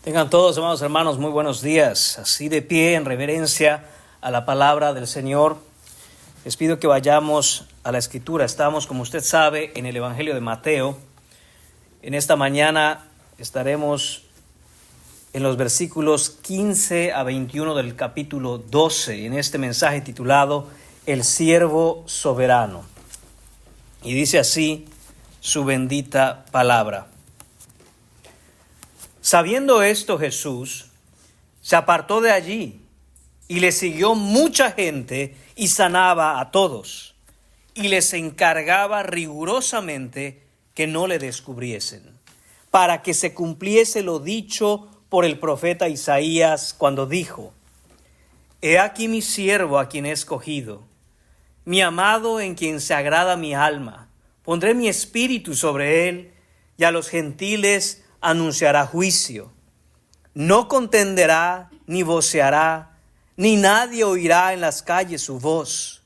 Tengan todos, amados hermanos, muy buenos días. Así de pie, en reverencia a la palabra del Señor, les pido que vayamos a la Escritura. Estamos, como usted sabe, en el Evangelio de Mateo. En esta mañana estaremos en los versículos 15 a 21 del capítulo 12, en este mensaje titulado El siervo soberano. Y dice así su bendita palabra. Sabiendo esto, Jesús se apartó de allí y le siguió mucha gente y sanaba a todos y les encargaba rigurosamente que no le descubriesen, para que se cumpliese lo dicho por el profeta Isaías cuando dijo: He aquí mi siervo a quien he escogido, mi amado en quien se agrada mi alma. Pondré mi espíritu sobre él y a los gentiles anunciará juicio. No contenderá, ni voceará, ni nadie oirá en las calles su voz.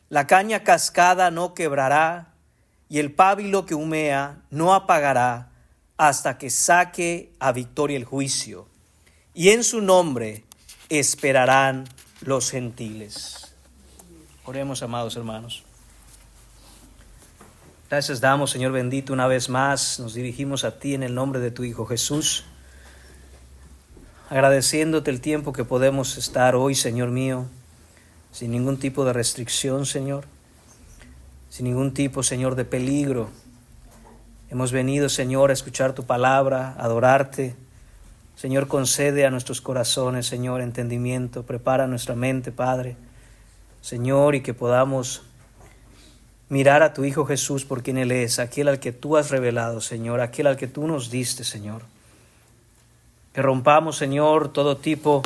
La caña cascada no quebrará, y el pábilo que humea no apagará, hasta que saque a victoria el juicio. Y en su nombre esperarán los gentiles. Oremos, amados hermanos. Gracias damos, Señor bendito, una vez más nos dirigimos a ti en el nombre de tu Hijo Jesús, agradeciéndote el tiempo que podemos estar hoy, Señor mío, sin ningún tipo de restricción, Señor, sin ningún tipo, Señor, de peligro. Hemos venido, Señor, a escuchar tu palabra, a adorarte. Señor, concede a nuestros corazones, Señor, entendimiento, prepara nuestra mente, Padre, Señor, y que podamos mirar a tu Hijo Jesús por quien Él es, aquel al que tú has revelado, Señor, aquel al que tú nos diste, Señor. Que rompamos, Señor, todo tipo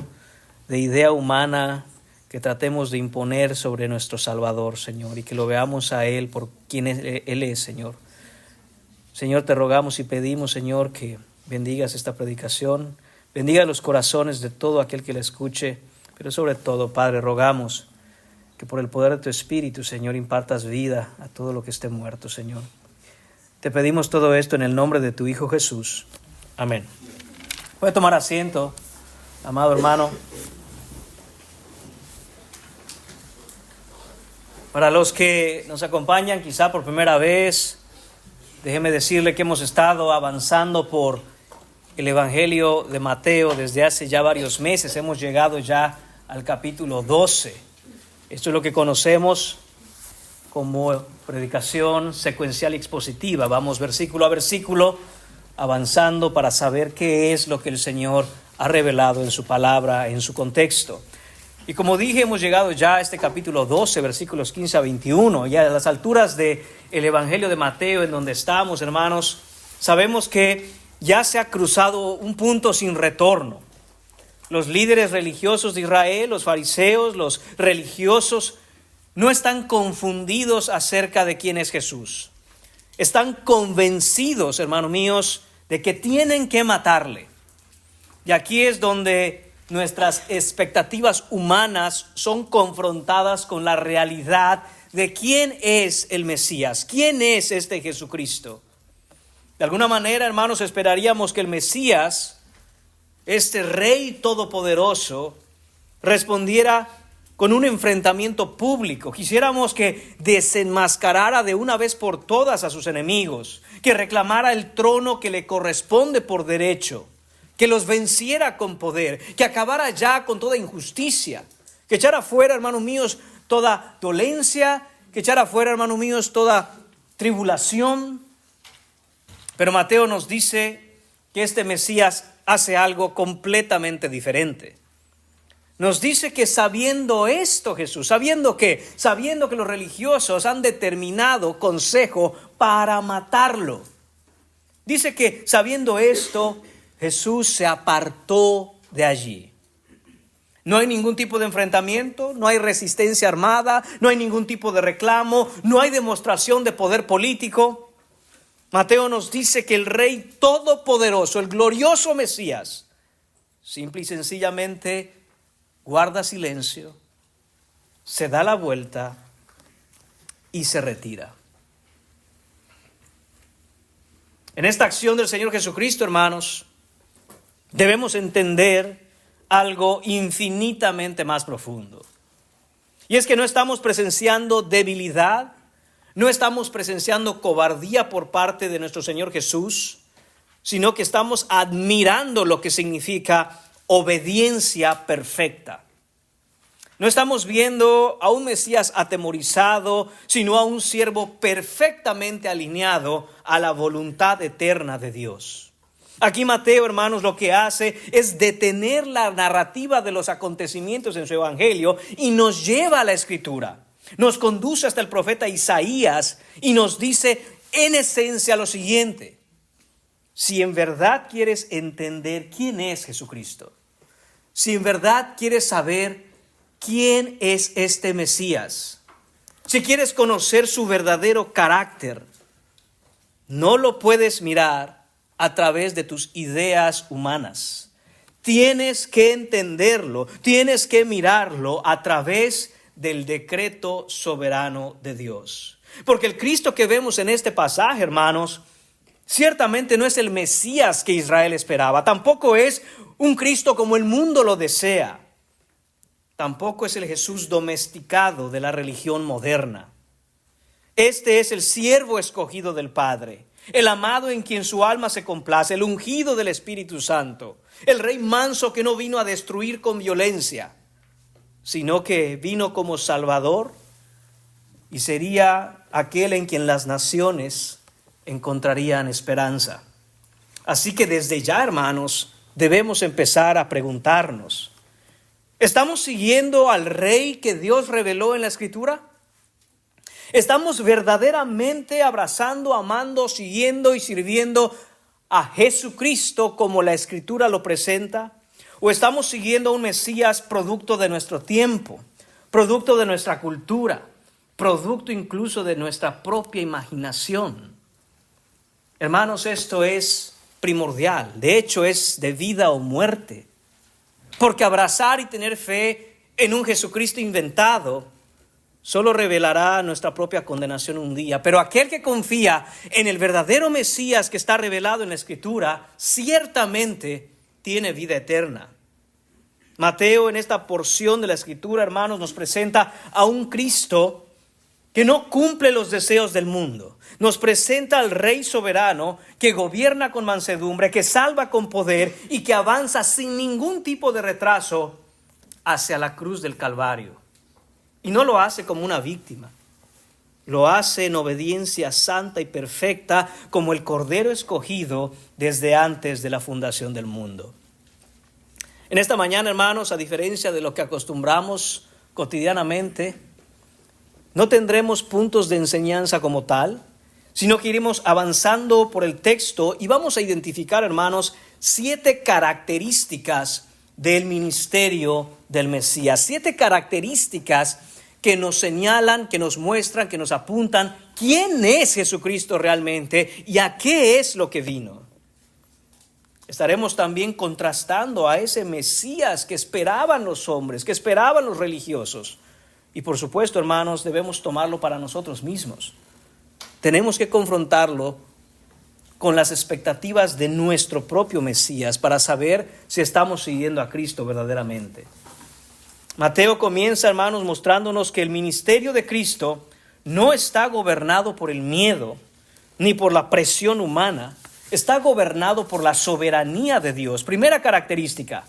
de idea humana que tratemos de imponer sobre nuestro Salvador, Señor, y que lo veamos a Él por quien Él es, Señor. Señor, te rogamos y pedimos, Señor, que bendigas esta predicación, bendiga los corazones de todo aquel que la escuche, pero sobre todo, Padre, rogamos que por el poder de tu Espíritu, Señor, impartas vida a todo lo que esté muerto, Señor. Te pedimos todo esto en el nombre de tu Hijo Jesús. Amén. Puede tomar asiento, amado hermano. Para los que nos acompañan quizá por primera vez, déjeme decirle que hemos estado avanzando por el Evangelio de Mateo desde hace ya varios meses. Hemos llegado ya al capítulo 12. Esto es lo que conocemos como predicación secuencial y expositiva. Vamos versículo a versículo avanzando para saber qué es lo que el Señor ha revelado en su palabra, en su contexto. Y como dije, hemos llegado ya a este capítulo 12, versículos 15 a 21. Ya a las alturas del Evangelio de Mateo, en donde estamos, hermanos, sabemos que ya se ha cruzado un punto sin retorno. Los líderes religiosos de Israel, los fariseos, los religiosos, no están confundidos acerca de quién es Jesús. Están convencidos, hermanos míos, de que tienen que matarle. Y aquí es donde nuestras expectativas humanas son confrontadas con la realidad de quién es el Mesías, quién es este Jesucristo. De alguna manera, hermanos, esperaríamos que el Mesías, este Rey todopoderoso, respondiera con un enfrentamiento público. Quisiéramos que desenmascarara de una vez por todas a sus enemigos, que reclamara el trono que le corresponde por derecho, que los venciera con poder, que acabara ya con toda injusticia, que echara fuera, hermanos míos, toda dolencia, que echara fuera, hermanos míos, toda tribulación. Pero Mateo nos dice que este Mesías hace algo completamente diferente. Nos dice que sabiendo esto, Jesús, sabiendo que los religiosos han determinado consejo para matarlo. Dice que sabiendo esto, Jesús se apartó de allí. No hay ningún tipo de enfrentamiento, no hay resistencia armada, no hay ningún tipo de reclamo, no hay demostración de poder político. Mateo nos dice que el Rey todopoderoso, el glorioso Mesías, simple y sencillamente guarda silencio, se da la vuelta y se retira. En esta acción del Señor Jesucristo, hermanos, debemos entender algo infinitamente más profundo. Y es que no estamos presenciando debilidad, no estamos presenciando cobardía por parte de nuestro Señor Jesús, sino que estamos admirando lo que significa obediencia perfecta. No estamos viendo a un Mesías atemorizado, sino a un siervo perfectamente alineado a la voluntad eterna de Dios. Aquí Mateo, hermanos, lo que hace es detener la narrativa de los acontecimientos en su evangelio y nos lleva a la Escritura. Nos conduce hasta el profeta Isaías y nos dice en esencia lo siguiente: si en verdad quieres entender quién es Jesucristo, si en verdad quieres saber quién es este Mesías, si quieres conocer su verdadero carácter, no lo puedes mirar a través de tus ideas humanas. Tienes que entenderlo, tienes que mirarlo a través del decreto soberano de Dios. Porque el Cristo que vemos en este pasaje, hermanos, ciertamente no es el Mesías que Israel esperaba. Tampoco es un Cristo como el mundo lo desea. Tampoco es el Jesús domesticado de la religión moderna. Este es el siervo escogido del Padre, el amado en quien su alma se complace, el ungido del Espíritu Santo, el rey manso que no vino a destruir con violencia, sino que vino como Salvador y sería aquel en quien las naciones encontrarían esperanza. Así que desde ya, hermanos, debemos empezar a preguntarnos: ¿estamos siguiendo al Rey que Dios reveló en la Escritura? ¿Estamos verdaderamente abrazando, amando, siguiendo y sirviendo a Jesucristo como la Escritura lo presenta? ¿O estamos siguiendo a un Mesías producto de nuestro tiempo, producto de nuestra cultura, producto incluso de nuestra propia imaginación? Hermanos, esto es primordial. De hecho, es de vida o muerte. Porque abrazar y tener fe en un Jesucristo inventado solo revelará nuestra propia condenación un día. Pero aquel que confía en el verdadero Mesías que está revelado en la Escritura, ciertamente tiene vida eterna. Mateo, en esta porción de la Escritura, hermanos, nos presenta a un Cristo que no cumple los deseos del mundo. Nos presenta al Rey soberano que gobierna con mansedumbre, que salva con poder y que avanza sin ningún tipo de retraso hacia la cruz del Calvario. Y no lo hace como una víctima, lo hace en obediencia santa y perfecta como el Cordero escogido desde antes de la fundación del mundo. En esta mañana, hermanos, a diferencia de lo que acostumbramos cotidianamente, no tendremos puntos de enseñanza como tal, sino que iremos avanzando por el texto y vamos a identificar, hermanos, 7 características del ministerio del Mesías. 7 características que nos señalan, que nos muestran, que nos apuntan quién es Jesucristo realmente y a qué es lo que vino. Estaremos también contrastando a ese Mesías que esperaban los hombres, que esperaban los religiosos. Y por supuesto, hermanos, debemos tomarlo para nosotros mismos. Tenemos que confrontarlo con las expectativas de nuestro propio Mesías para saber si estamos siguiendo a Cristo verdaderamente. Mateo comienza, hermanos, mostrándonos que el ministerio de Cristo no está gobernado por el miedo ni por la presión humana, está gobernado por la soberanía de Dios. Primera característica: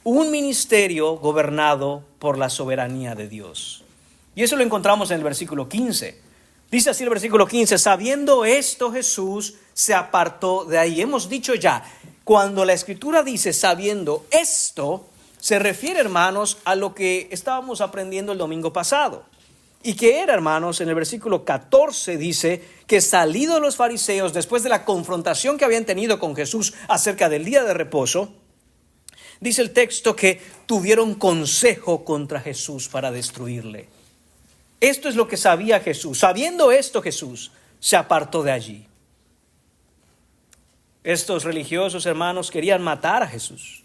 un ministerio gobernado por la soberanía de Dios. Y eso lo encontramos en el versículo 15. Dice así el versículo 15: sabiendo esto, Jesús se apartó de ahí. Hemos dicho ya, cuando la Escritura dice sabiendo esto, se refiere, hermanos, a lo que estábamos aprendiendo el domingo pasado. Y que era, hermanos, en el versículo 14 dice que salidos los fariseos, después de la confrontación que habían tenido con Jesús acerca del día de reposo, dice el texto que tuvieron consejo contra Jesús para destruirle. Esto es lo que sabía Jesús. Sabiendo esto, Jesús se apartó de allí. Estos religiosos, hermanos, querían matar a Jesús.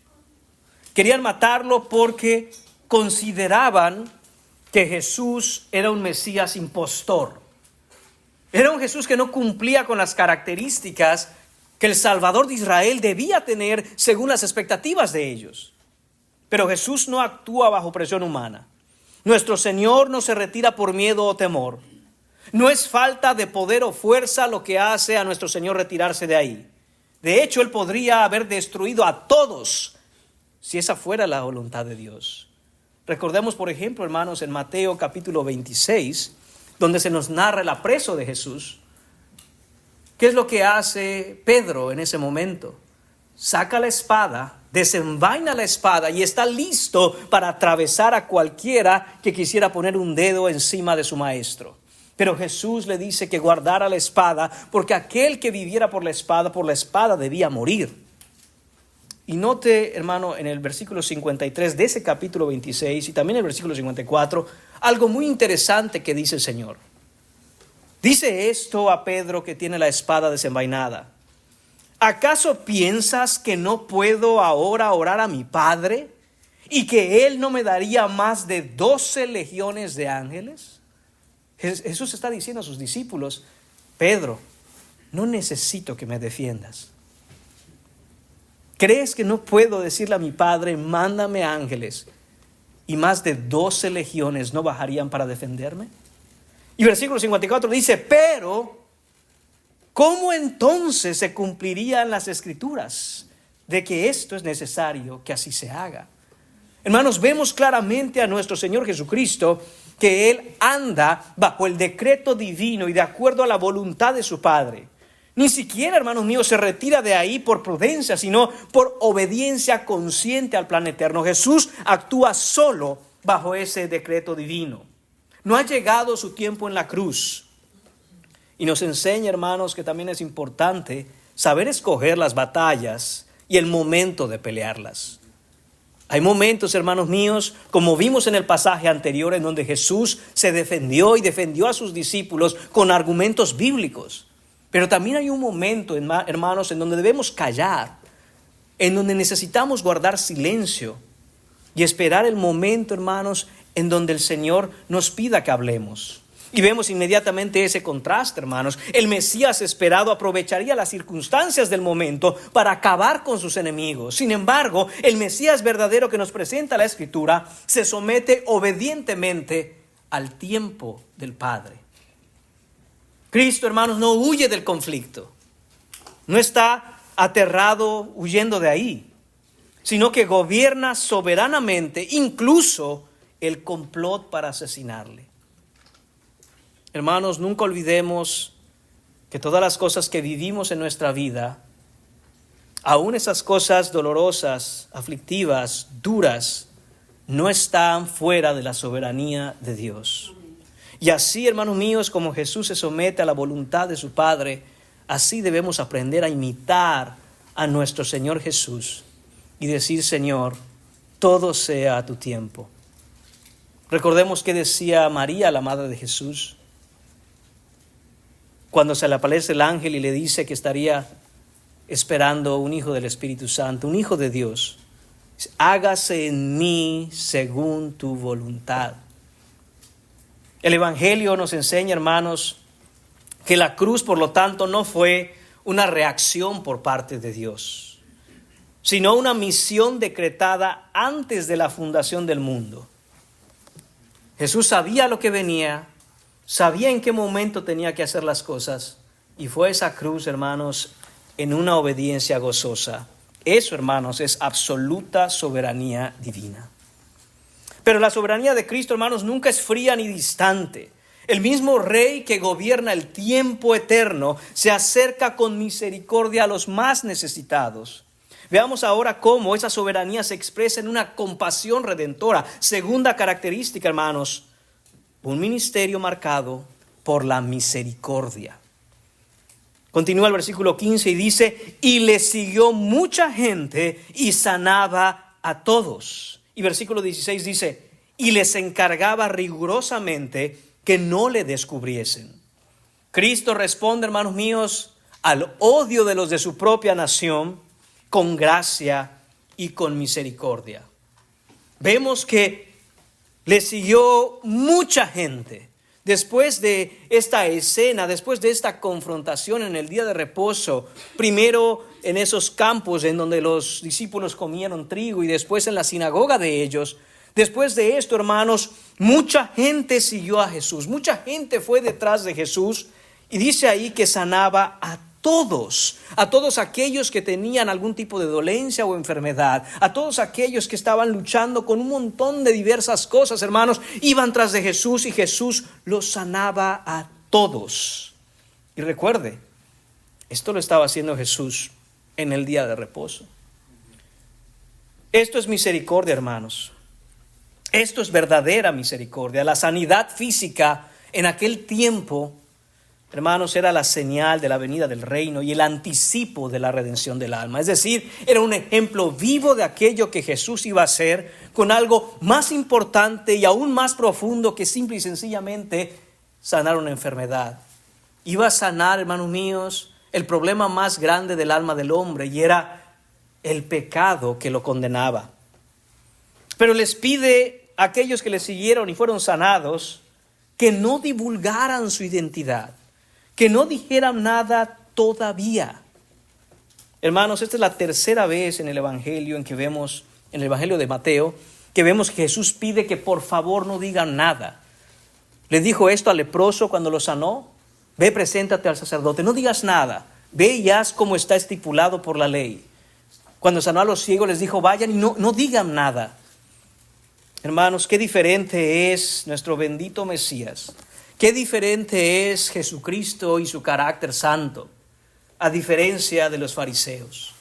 Querían matarlo porque consideraban que Jesús era un Mesías impostor. Era un Jesús que no cumplía con las características que el Salvador de Israel debía tener según las expectativas de ellos. Pero Jesús no actúa bajo presión humana. Nuestro Señor no se retira por miedo o temor. No es falta de poder o fuerza lo que hace a nuestro Señor retirarse de ahí. De hecho, Él podría haber destruido a todos si esa fuera la voluntad de Dios. Recordemos, por ejemplo, hermanos, en Mateo capítulo 26, donde se nos narra el apreso de Jesús. ¿Qué es lo que hace Pedro en ese momento? Saca la espada, desenvaina la espada y está listo para atravesar a cualquiera que quisiera poner un dedo encima de su maestro. Pero Jesús le dice que guardara la espada, porque aquel que viviera por la espada debía morir. Y note, hermano, en el versículo 53 de ese capítulo 26 y también el versículo 54, algo muy interesante que dice el Señor. Dice esto a Pedro que tiene la espada desenvainada: ¿acaso piensas que no puedo ahora orar a mi Padre y que Él no me daría más de 12 legiones de ángeles? Jesús está diciendo a sus discípulos: Pedro, no necesito que me defiendas. ¿Crees que no puedo decirle a mi Padre, mándame ángeles, y más de 12 legiones no bajarían para defenderme? Y versículo 54 dice: pero ¿cómo entonces se cumplirían las escrituras de que esto es necesario que así se haga? Hermanos, vemos claramente a nuestro Señor Jesucristo que Él anda bajo el decreto divino y de acuerdo a la voluntad de su Padre. Ni siquiera, hermanos míos, se retira de ahí por prudencia, sino por obediencia consciente al plan eterno. Jesús actúa solo bajo ese decreto divino. No ha llegado su tiempo en la cruz. Y nos enseña, hermanos, que también es importante saber escoger las batallas y el momento de pelearlas. Hay momentos, hermanos míos, como vimos en el pasaje anterior, en donde Jesús se defendió y defendió a sus discípulos con argumentos bíblicos. Pero también hay un momento, hermanos, en donde debemos callar, en donde necesitamos guardar silencio y esperar el momento, hermanos, en donde el Señor nos pida que hablemos. Y vemos inmediatamente ese contraste, hermanos. El Mesías esperado aprovecharía las circunstancias del momento para acabar con sus enemigos. Sin embargo, el Mesías verdadero que nos presenta la Escritura se somete obedientemente al tiempo del Padre. Cristo, hermanos, no huye del conflicto. No está aterrado huyendo de ahí, sino que gobierna soberanamente incluso el complot para asesinarle. Hermanos, nunca olvidemos que todas las cosas que vivimos en nuestra vida, aún esas cosas dolorosas, aflictivas, duras, no están fuera de la soberanía de Dios. Y así, hermanos míos, como Jesús se somete a la voluntad de su Padre, así debemos aprender a imitar a nuestro Señor Jesús y decir: Señor, todo sea a tu tiempo. Recordemos que decía María, la madre de Jesús, cuando se le aparece el ángel y le dice que estaría esperando un hijo del Espíritu Santo, un hijo de Dios: hágase en mí según tu voluntad. El Evangelio nos enseña, hermanos, que la cruz, por lo tanto, no fue una reacción por parte de Dios, sino una misión decretada antes de la fundación del mundo. Jesús sabía lo que venía, sabía en qué momento tenía que hacer las cosas, y fue esa cruz, hermanos, en una obediencia gozosa. Eso, hermanos, es absoluta soberanía divina. Pero la soberanía de Cristo, hermanos, nunca es fría ni distante. El mismo Rey que gobierna el tiempo eterno se acerca con misericordia a los más necesitados. Veamos ahora cómo esa soberanía se expresa en una compasión redentora. Segunda característica, hermanos: un ministerio marcado por la misericordia. Continúa el versículo 15 y dice: y le siguió mucha gente y sanaba a todos. Y versículo 16 dice: y les encargaba rigurosamente que no le descubriesen. Cristo responde, hermanos míos, al odio de los de su propia nación con gracia y con misericordia. Vemos que le siguió mucha gente. Después de esta escena, después de esta confrontación en el día de reposo, primero en esos campos en donde los discípulos comieron trigo y después en la sinagoga de ellos, después de esto, hermanos, mucha gente siguió a Jesús, mucha gente fue detrás de Jesús y dice ahí que sanaba a todos aquellos que tenían algún tipo de dolencia o enfermedad, a todos aquellos que estaban luchando con un montón de diversas cosas, hermanos, iban tras de Jesús y Jesús los sanaba a todos. Y recuerde, esto lo estaba haciendo Jesús en el día de reposo. Esto es misericordia, hermanos. Esto es verdadera misericordia. La sanidad física en aquel tiempo, hermanos, era la señal de la venida del reino y el anticipo de la redención del alma. Es decir, era un ejemplo vivo de aquello que Jesús iba a hacer con algo más importante y aún más profundo que simple y sencillamente sanar una enfermedad. Iba a sanar, hermanos míos, el problema más grande del alma del hombre y era el pecado que lo condenaba. Pero les pide a aquellos que le siguieron y fueron sanados que no divulgaran su identidad, que no dijeran nada todavía. Hermanos, esta es la tercera vez en el Evangelio en el Evangelio de Mateo, que vemos que Jesús pide que por favor no digan nada. Le dijo esto al leproso cuando lo sanó: ve, preséntate al sacerdote, no digas nada, ve y haz como está estipulado por la ley. Cuando sanó a los ciegos les dijo: vayan y no digan nada. Hermanos, qué diferente es nuestro bendito Mesías. Qué diferente es Jesucristo y su carácter santo, a diferencia de los fariseos.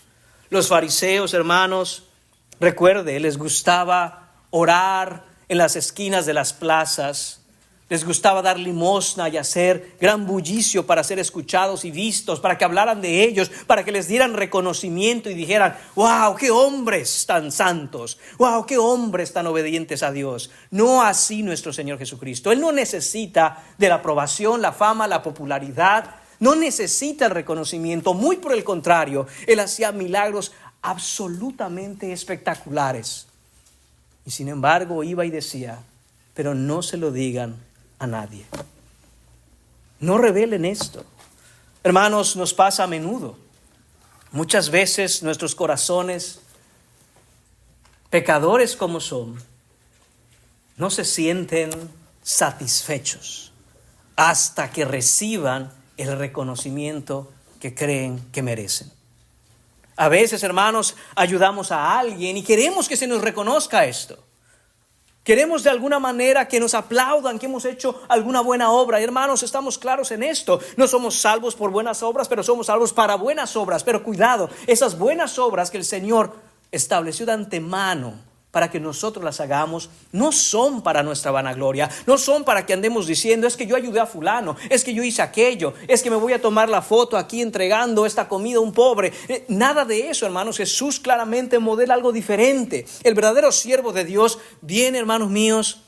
Los fariseos, hermanos, recuerde, les gustaba orar en las esquinas de las plazas, les gustaba dar limosna y hacer gran bullicio para ser escuchados y vistos, para que hablaran de ellos, para que les dieran reconocimiento y dijeran: ¡wow, qué hombres tan santos! ¡Wow, qué hombres tan obedientes a Dios! No así nuestro Señor Jesucristo. Él no necesita de la aprobación, la fama, la popularidad, no necesita el reconocimiento. Muy por el contrario, Él hacía milagros absolutamente espectaculares. Y sin embargo iba y decía: pero no se lo digan a nadie. No revelen esto. Hermanos, nos pasa a menudo. Muchas veces nuestros corazones, pecadores como son, no se sienten satisfechos hasta que reciban el reconocimiento que creen que merecen. A veces, hermanos, ayudamos a alguien y queremos que se nos reconozca esto. Queremos de alguna manera que nos aplaudan, que hemos hecho alguna buena obra. Hermanos, estamos claros en esto. No somos salvos por buenas obras, pero somos salvos para buenas obras. Pero cuidado, esas buenas obras que el Señor estableció de antemano para que nosotros las hagamos, no son para nuestra vanagloria, no son para que andemos diciendo: es que yo ayudé a fulano, es que yo hice aquello, es que me voy a tomar la foto aquí entregando esta comida a un pobre. Nada de eso, hermanos. Jesús claramente modela algo diferente. El verdadero siervo de Dios viene, hermanos míos,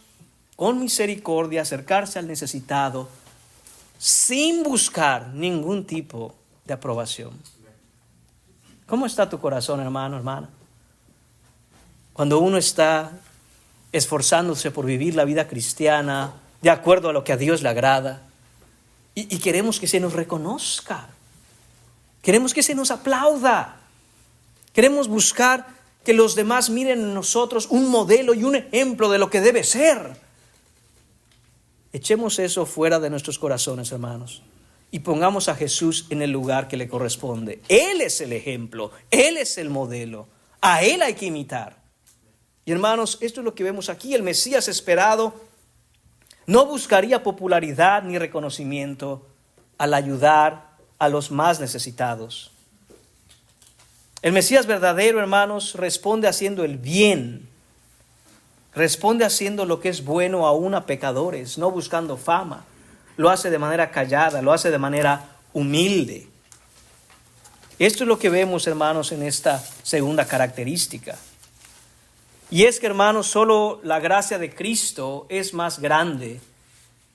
con misericordia a acercarse al necesitado sin buscar ningún tipo de aprobación. ¿Cómo está tu corazón, hermano, hermana? Cuando uno está esforzándose por vivir la vida cristiana de acuerdo a lo que a Dios le agrada y queremos que se nos reconozca, queremos que se nos aplauda, queremos buscar que los demás miren en nosotros un modelo y un ejemplo de lo que debe ser. Echemos eso fuera de nuestros corazones, hermanos, y pongamos a Jesús en el lugar que le corresponde. Él es el ejemplo, Él es el modelo, a Él hay que imitar. Y hermanos, esto es lo que vemos aquí. El Mesías esperado no buscaría popularidad ni reconocimiento al ayudar a los más necesitados. El Mesías verdadero, hermanos, responde haciendo el bien. Responde haciendo lo que es bueno aún a pecadores, no buscando fama. Lo hace de manera callada, lo hace de manera humilde. Esto es lo que vemos, hermanos, en esta segunda característica. Y es que, hermanos, solo la gracia de Cristo es más grande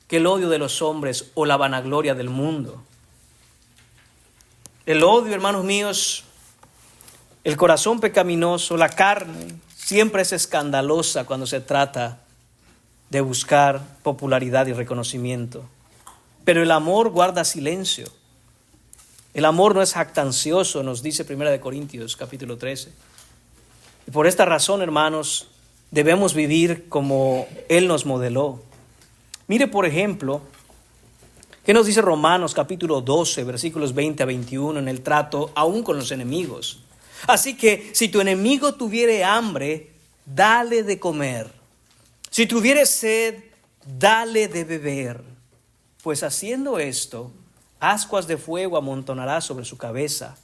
que el odio de los hombres o la vanagloria del mundo. El odio, hermanos míos, el corazón pecaminoso, la carne, siempre es escandalosa cuando se trata de buscar popularidad y reconocimiento. Pero el amor guarda silencio. El amor no es jactancioso, nos dice 1 Corintios capítulo 13. Y por esta razón, hermanos, debemos vivir como Él nos modeló. Mire, por ejemplo, ¿qué nos dice Romanos capítulo 12, versículos 20 a 21 en el trato aún con los enemigos? Así que si tu enemigo tuviere hambre, dale de comer. Si tuviere sed, dale de beber. Pues haciendo esto, ascuas de fuego amontonará sobre su cabeza.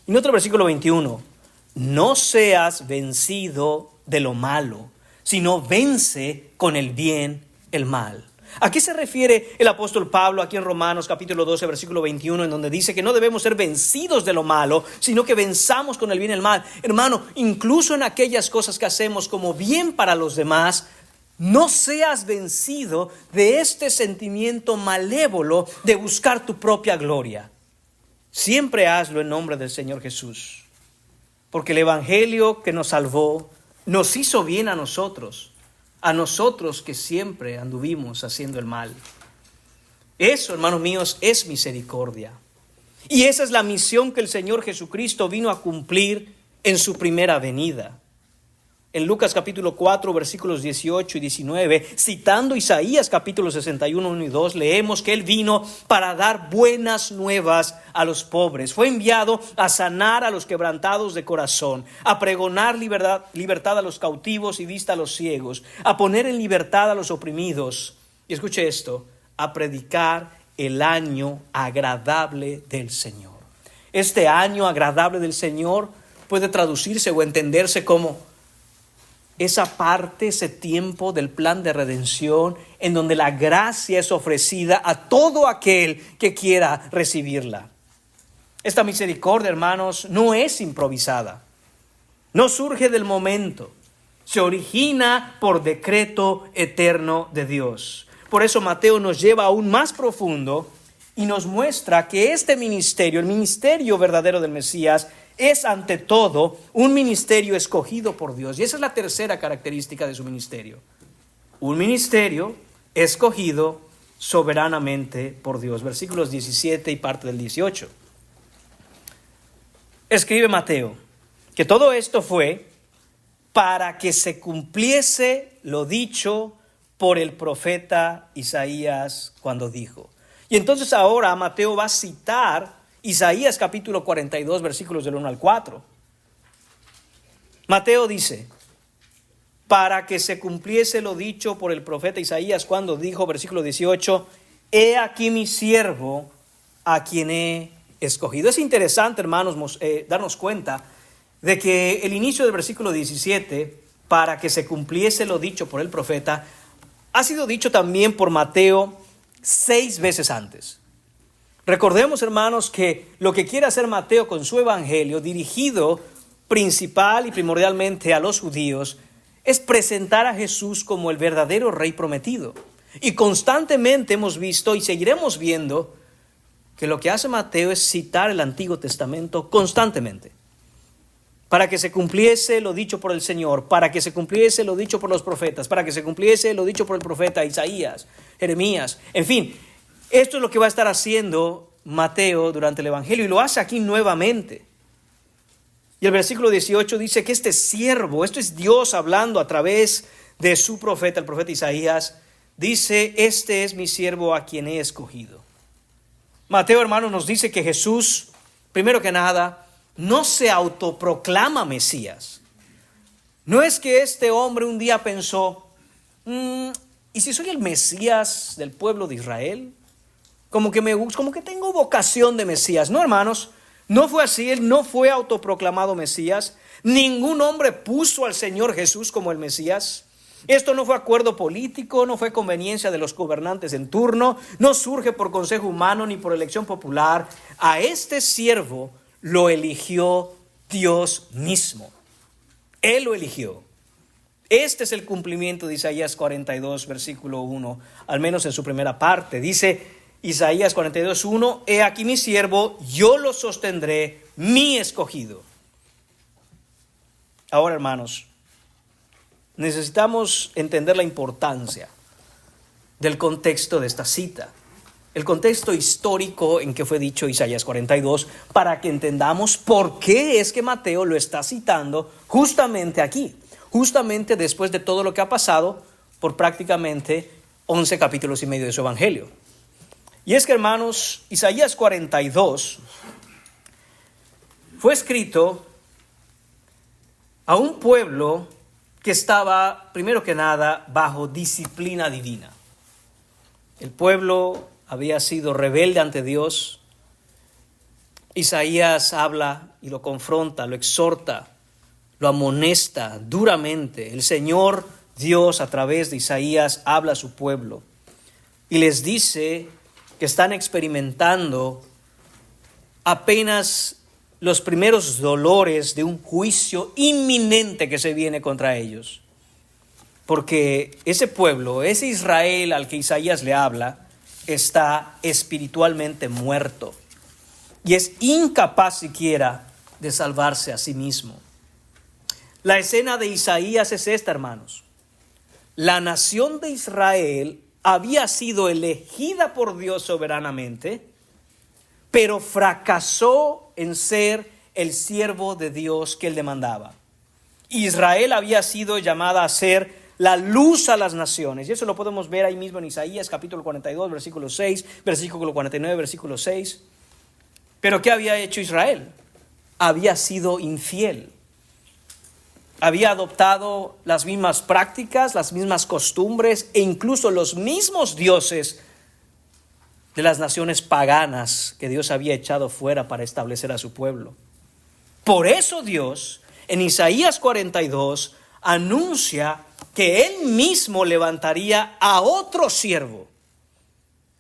Y en otro versículo 21, no seas vencido de lo malo, sino vence con el bien el mal. ¿A qué se refiere el apóstol Pablo aquí en Romanos capítulo 12, versículo 21, en donde dice que no debemos ser vencidos de lo malo, sino que venzamos con el bien el mal? Hermano, incluso en aquellas cosas que hacemos como bien para los demás, no seas vencido de este sentimiento malévolo de buscar tu propia gloria. Siempre hazlo en nombre del Señor Jesús, porque el evangelio que nos salvó nos hizo bien a nosotros que siempre anduvimos haciendo el mal. Eso, hermanos míos, es misericordia. Y esa es la misión que el Señor Jesucristo vino a cumplir en su primera venida. En Lucas capítulo 4, versículos 18 y 19, citando Isaías capítulo 61, 1 y 2, leemos que Él vino para dar buenas nuevas a los pobres. Fue enviado a sanar a los quebrantados de corazón, a pregonar libertad a los cautivos y vista a los ciegos, a poner en libertad a los oprimidos. Y escuche esto, a predicar el año agradable del Señor. Este año agradable del Señor puede traducirse o entenderse como esa parte, ese tiempo del plan de redención en donde la gracia es ofrecida a todo aquel que quiera recibirla. Esta misericordia, hermanos, no es improvisada, no surge del momento, se origina por decreto eterno de Dios. Por eso Mateo nos lleva aún más profundo y nos muestra que este ministerio, el ministerio verdadero del Mesías, es ante todo un ministerio escogido por Dios. Y esa es la tercera característica de su ministerio. Un ministerio escogido soberanamente por Dios. Versículos 17 y parte del 18. Escribe Mateo que todo esto fue para que se cumpliese lo dicho por el profeta Isaías cuando dijo. Y entonces ahora Mateo va a citar Isaías capítulo 42, versículos del 1 al 4. Mateo dice, para que se cumpliese lo dicho por el profeta Isaías cuando dijo, versículo 18, he aquí mi siervo a quien he escogido. Es interesante, hermanos, darnos cuenta de que el inicio del versículo 17, para que se cumpliese lo dicho por el profeta, ha sido dicho también por Mateo 6 veces antes. Recordemos, hermanos, que lo que quiere hacer Mateo con su evangelio, dirigido principal y primordialmente a los judíos, es presentar a Jesús como el verdadero rey prometido. Y constantemente hemos visto y seguiremos viendo que lo que hace Mateo es citar el Antiguo Testamento constantemente. Para que se cumpliese lo dicho por el Señor, para que se cumpliese lo dicho por los profetas, para que se cumpliese lo dicho por el profeta Isaías, Jeremías, en fin. Esto es lo que va a estar haciendo Mateo durante el Evangelio y lo hace aquí nuevamente. Y el versículo 18 dice que este siervo, esto es Dios hablando a través de su profeta, el profeta Isaías, dice, este es mi siervo a quien he escogido. Mateo, hermanos, nos dice que Jesús, primero que nada, no se autoproclama Mesías. No es que este hombre un día pensó, ¿y si soy el Mesías del pueblo de Israel? Como que tengo vocación de Mesías. No, hermanos, no fue así. Él no fue autoproclamado Mesías. Ningún hombre puso al Señor Jesús como el Mesías. Esto no fue acuerdo político, no fue conveniencia de los gobernantes en turno, no surge por consejo humano ni por elección popular. A este siervo lo eligió Dios mismo. Él lo eligió. Este es el cumplimiento de Isaías 42, versículo 1, al menos en su primera parte. Dice Isaías 42, 1, he aquí mi siervo, yo lo sostendré, mi escogido. Ahora, hermanos, necesitamos entender la importancia del contexto de esta cita. El contexto histórico en que fue dicho Isaías 42, para que entendamos por qué es que Mateo lo está citando justamente aquí, justamente después de todo lo que ha pasado por prácticamente 11 capítulos y medio de su evangelio. Y es que, hermanos, Isaías 42 fue escrito a un pueblo que estaba, primero que nada, bajo disciplina divina. El pueblo había sido rebelde ante Dios. Isaías habla y lo confronta, lo exhorta, lo amonesta duramente. El Señor Dios, a través de Isaías, habla a su pueblo y les dice que están experimentando apenas los primeros dolores de un juicio inminente que se viene contra ellos. Porque ese pueblo, ese Israel al que Isaías le habla, está espiritualmente muerto y es incapaz siquiera de salvarse a sí mismo. La escena de Isaías es esta, hermanos. La nación de Israel había sido elegida por Dios soberanamente, pero fracasó en ser el siervo de Dios que él demandaba. Israel había sido llamada a ser la luz a las naciones. Y eso lo podemos ver ahí mismo en Isaías capítulo 42, versículo 6, versículo 49, versículo 6. Pero ¿qué había hecho Israel? Había sido infiel. Había adoptado las mismas prácticas, las mismas costumbres e incluso los mismos dioses de las naciones paganas que Dios había echado fuera para establecer a su pueblo. Por eso Dios, en Isaías 42, anuncia que Él mismo levantaría a otro siervo,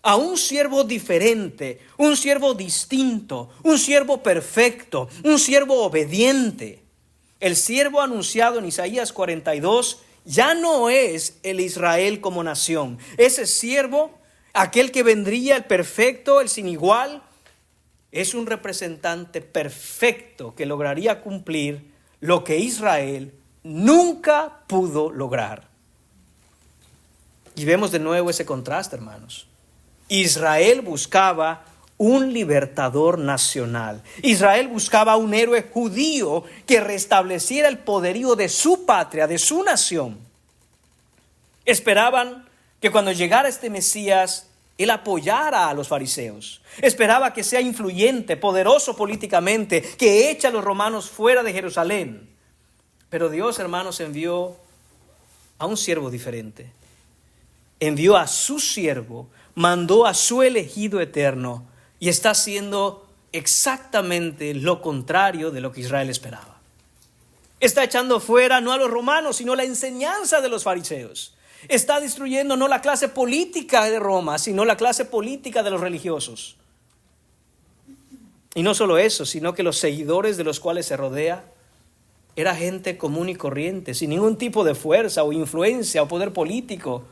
a un siervo diferente, un siervo distinto, un siervo perfecto, un siervo obediente. El siervo anunciado en Isaías 42 ya no es el Israel como nación. Ese siervo, aquel que vendría, el perfecto, el sin igual, es un representante perfecto que lograría cumplir lo que Israel nunca pudo lograr. Y vemos de nuevo ese contraste, hermanos. Israel buscaba un libertador nacional. Israel buscaba un héroe judío que restableciera el poderío de su patria, de su nación. Esperaban que cuando llegara este Mesías, él apoyara a los fariseos. Esperaba que sea influyente, poderoso políticamente, que eche a los romanos fuera de Jerusalén. Pero Dios, hermanos, envió a un siervo diferente. Envió a su siervo, mandó a su elegido eterno y está haciendo exactamente lo contrario de lo que Israel esperaba. Está echando fuera no a los romanos, sino la enseñanza de los fariseos. Está destruyendo no la clase política de Roma, sino la clase política de los religiosos. Y no solo eso, sino que los seguidores de los cuales se rodea era gente común y corriente, sin ningún tipo de fuerza o influencia o poder político.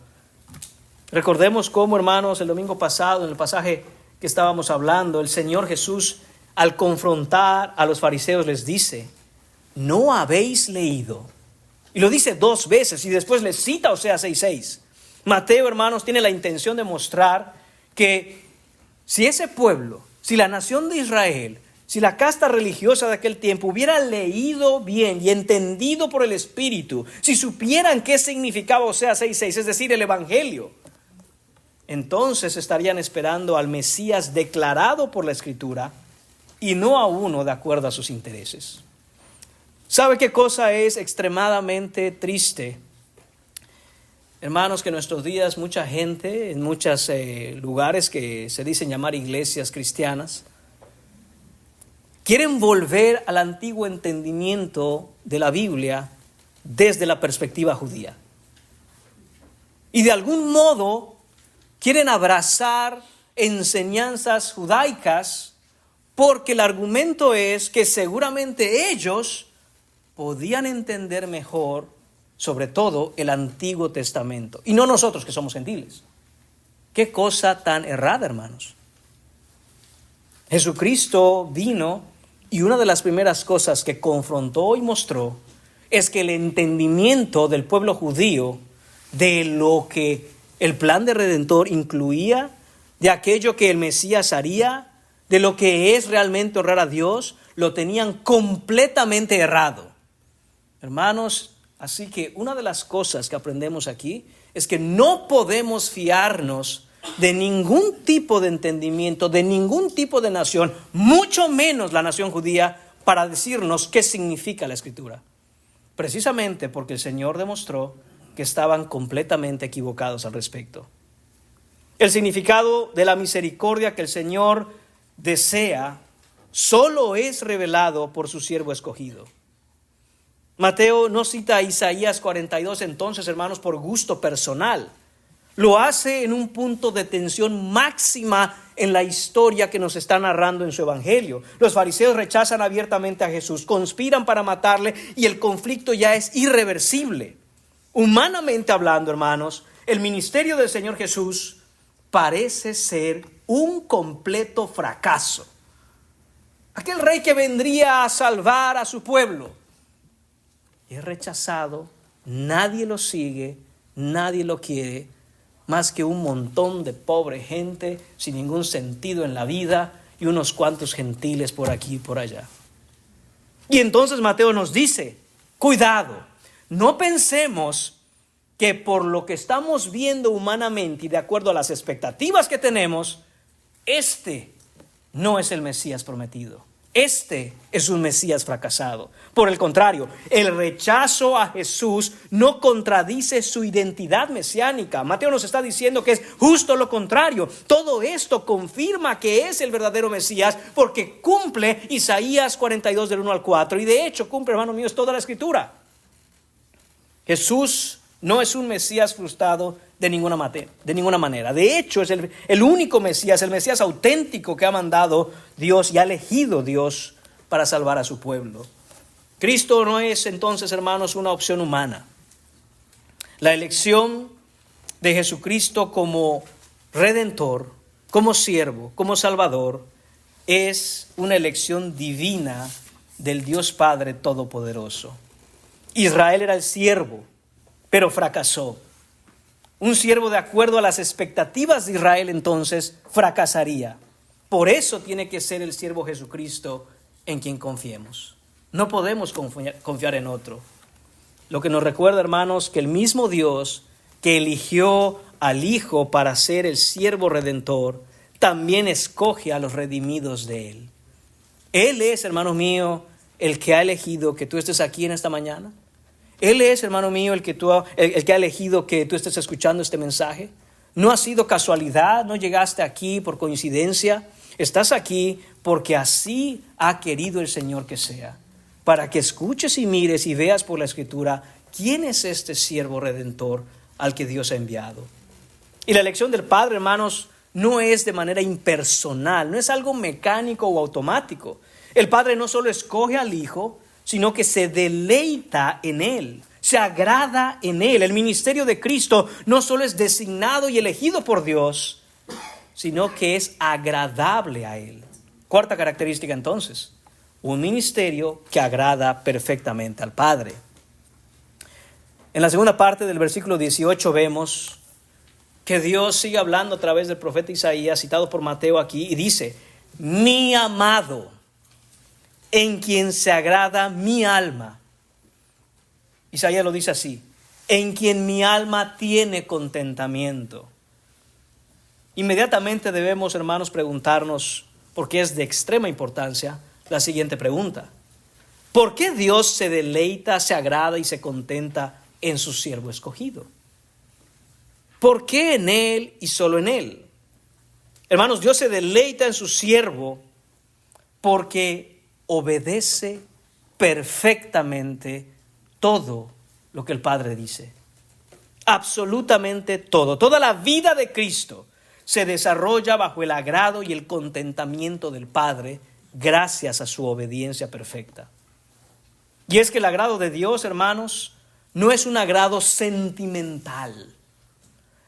Recordemos cómo, hermanos, el domingo pasado, en el pasaje que estábamos hablando, el Señor Jesús, al confrontar a los fariseos, les dice: ¿no habéis leído? Y lo dice 2 veces y después les cita Oseas 6:6. Mateo, hermanos, tiene la intención de mostrar que si ese pueblo, si la nación de Israel, si la casta religiosa de aquel tiempo hubiera leído bien y entendido por el Espíritu, si supieran qué significaba Oseas 6:6, es decir, el Evangelio, entonces estarían esperando al Mesías declarado por la Escritura y no a uno de acuerdo a sus intereses. ¿Sabe qué cosa es extremadamente triste? Hermanos, que en nuestros días mucha gente, en muchos lugares que se dicen llamar iglesias cristianas, quieren volver al antiguo entendimiento de la Biblia desde la perspectiva judía. Y de algún modo quieren abrazar enseñanzas judaicas porque el argumento es que seguramente ellos podían entender mejor, sobre todo, el Antiguo Testamento. Y no nosotros que somos gentiles. Qué cosa tan errada, hermanos. Jesucristo vino y una de las primeras cosas que confrontó y mostró es que el entendimiento del pueblo judío de lo que El plan de Redentor incluía de aquello que el Mesías haría, de lo que es realmente honrar a Dios, lo tenían completamente errado. Hermanos, así que una de las cosas que aprendemos aquí es que no podemos fiarnos de ningún tipo de entendimiento, de ningún tipo de nación, mucho menos la nación judía, para decirnos qué significa la Escritura. Precisamente porque el Señor demostró que estaban completamente equivocados al respecto. El significado de la misericordia que el Señor desea solo es revelado por su siervo escogido. Mateo no cita a Isaías 42 entonces, hermanos, por gusto personal. Lo hace en un punto de tensión máxima en la historia que nos está narrando en su evangelio. Los fariseos rechazan abiertamente a Jesús, conspiran para matarle y el conflicto ya es irreversible. Humanamente hablando, hermanos, el ministerio del Señor Jesús parece ser un completo fracaso. Aquel rey que vendría a salvar a su pueblo es rechazado, nadie lo sigue, nadie lo quiere, más que un montón de pobre gente sin ningún sentido en la vida y unos cuantos gentiles por aquí y por allá. Y entonces Mateo nos dice, cuidado, no pensemos que por lo que estamos viendo humanamente y de acuerdo a las expectativas que tenemos, este no es el Mesías prometido. Este es un Mesías fracasado. Por el contrario, el rechazo a Jesús no contradice su identidad mesiánica. Mateo nos está diciendo que es justo lo contrario. Todo esto confirma que es el verdadero Mesías porque cumple Isaías 42 del 1 al 4. Y de hecho cumple, hermanos míos, toda la Escritura. Jesús no es un Mesías frustrado de ninguna manera. De hecho, es el único Mesías, el Mesías auténtico que ha mandado Dios y ha elegido Dios para salvar a su pueblo. Cristo no es entonces, hermanos, una opción humana. La elección de Jesucristo como Redentor, como siervo, como Salvador, es una elección divina del Dios Padre Todopoderoso. Israel era el siervo, pero fracasó. Un siervo de acuerdo a las expectativas de Israel entonces fracasaría. Por eso tiene que ser el siervo Jesucristo en quien confiemos. No podemos confiar en otro. Lo que nos recuerda, hermanos, que el mismo Dios que eligió al Hijo para ser el siervo redentor, también escoge a los redimidos de Él. Él es, hermano mío, el que ha elegido que tú estés aquí en esta mañana. Él es, hermano mío, el que ha elegido que tú estés escuchando este mensaje. No ha sido casualidad, no llegaste aquí por coincidencia. Estás aquí porque así ha querido el Señor que sea. Para que escuches y mires y veas por la Escritura quién es este siervo redentor al que Dios ha enviado. Y la elección del Padre, hermanos, no es de manera impersonal, no es algo mecánico o automático. El Padre no solo escoge al Hijo, sino que se deleita en Él, se agrada en Él. El ministerio de Cristo no solo es designado y elegido por Dios, sino que es agradable a Él. Cuarta característica entonces, un ministerio que agrada perfectamente al Padre. En la segunda parte del versículo 18 vemos que Dios sigue hablando a través del profeta Isaías, citado por Mateo aquí, y dice, mi amado, en quien se agrada mi alma. Isaías lo dice así, en quien mi alma tiene contentamiento. Inmediatamente debemos, hermanos, preguntarnos, porque es de extrema importancia, la siguiente pregunta. ¿Por qué Dios se deleita, se agrada y se contenta en su siervo escogido? ¿Por qué en Él y solo en Él? Hermanos, Dios se deleita en su siervo porque obedece perfectamente todo lo que el Padre dice. Absolutamente todo. Toda la vida de Cristo se desarrolla bajo el agrado y el contentamiento del Padre gracias a su obediencia perfecta. Y es que el agrado de Dios, hermanos, no es un agrado sentimental.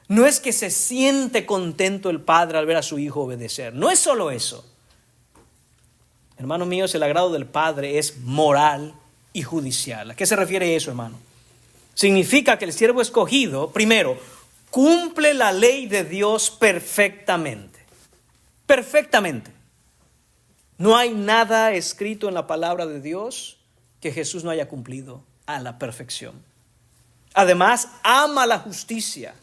No es que se siente contento el Padre al ver a su Hijo obedecer. No es solo eso. Hermanos míos, el agrado del Padre es moral y judicial. ¿A qué se refiere eso, hermano? Significa que el siervo escogido, primero, cumple la ley de Dios perfectamente. Perfectamente. No hay nada escrito en la palabra de Dios que Jesús no haya cumplido a la perfección. Además, ama la justicia,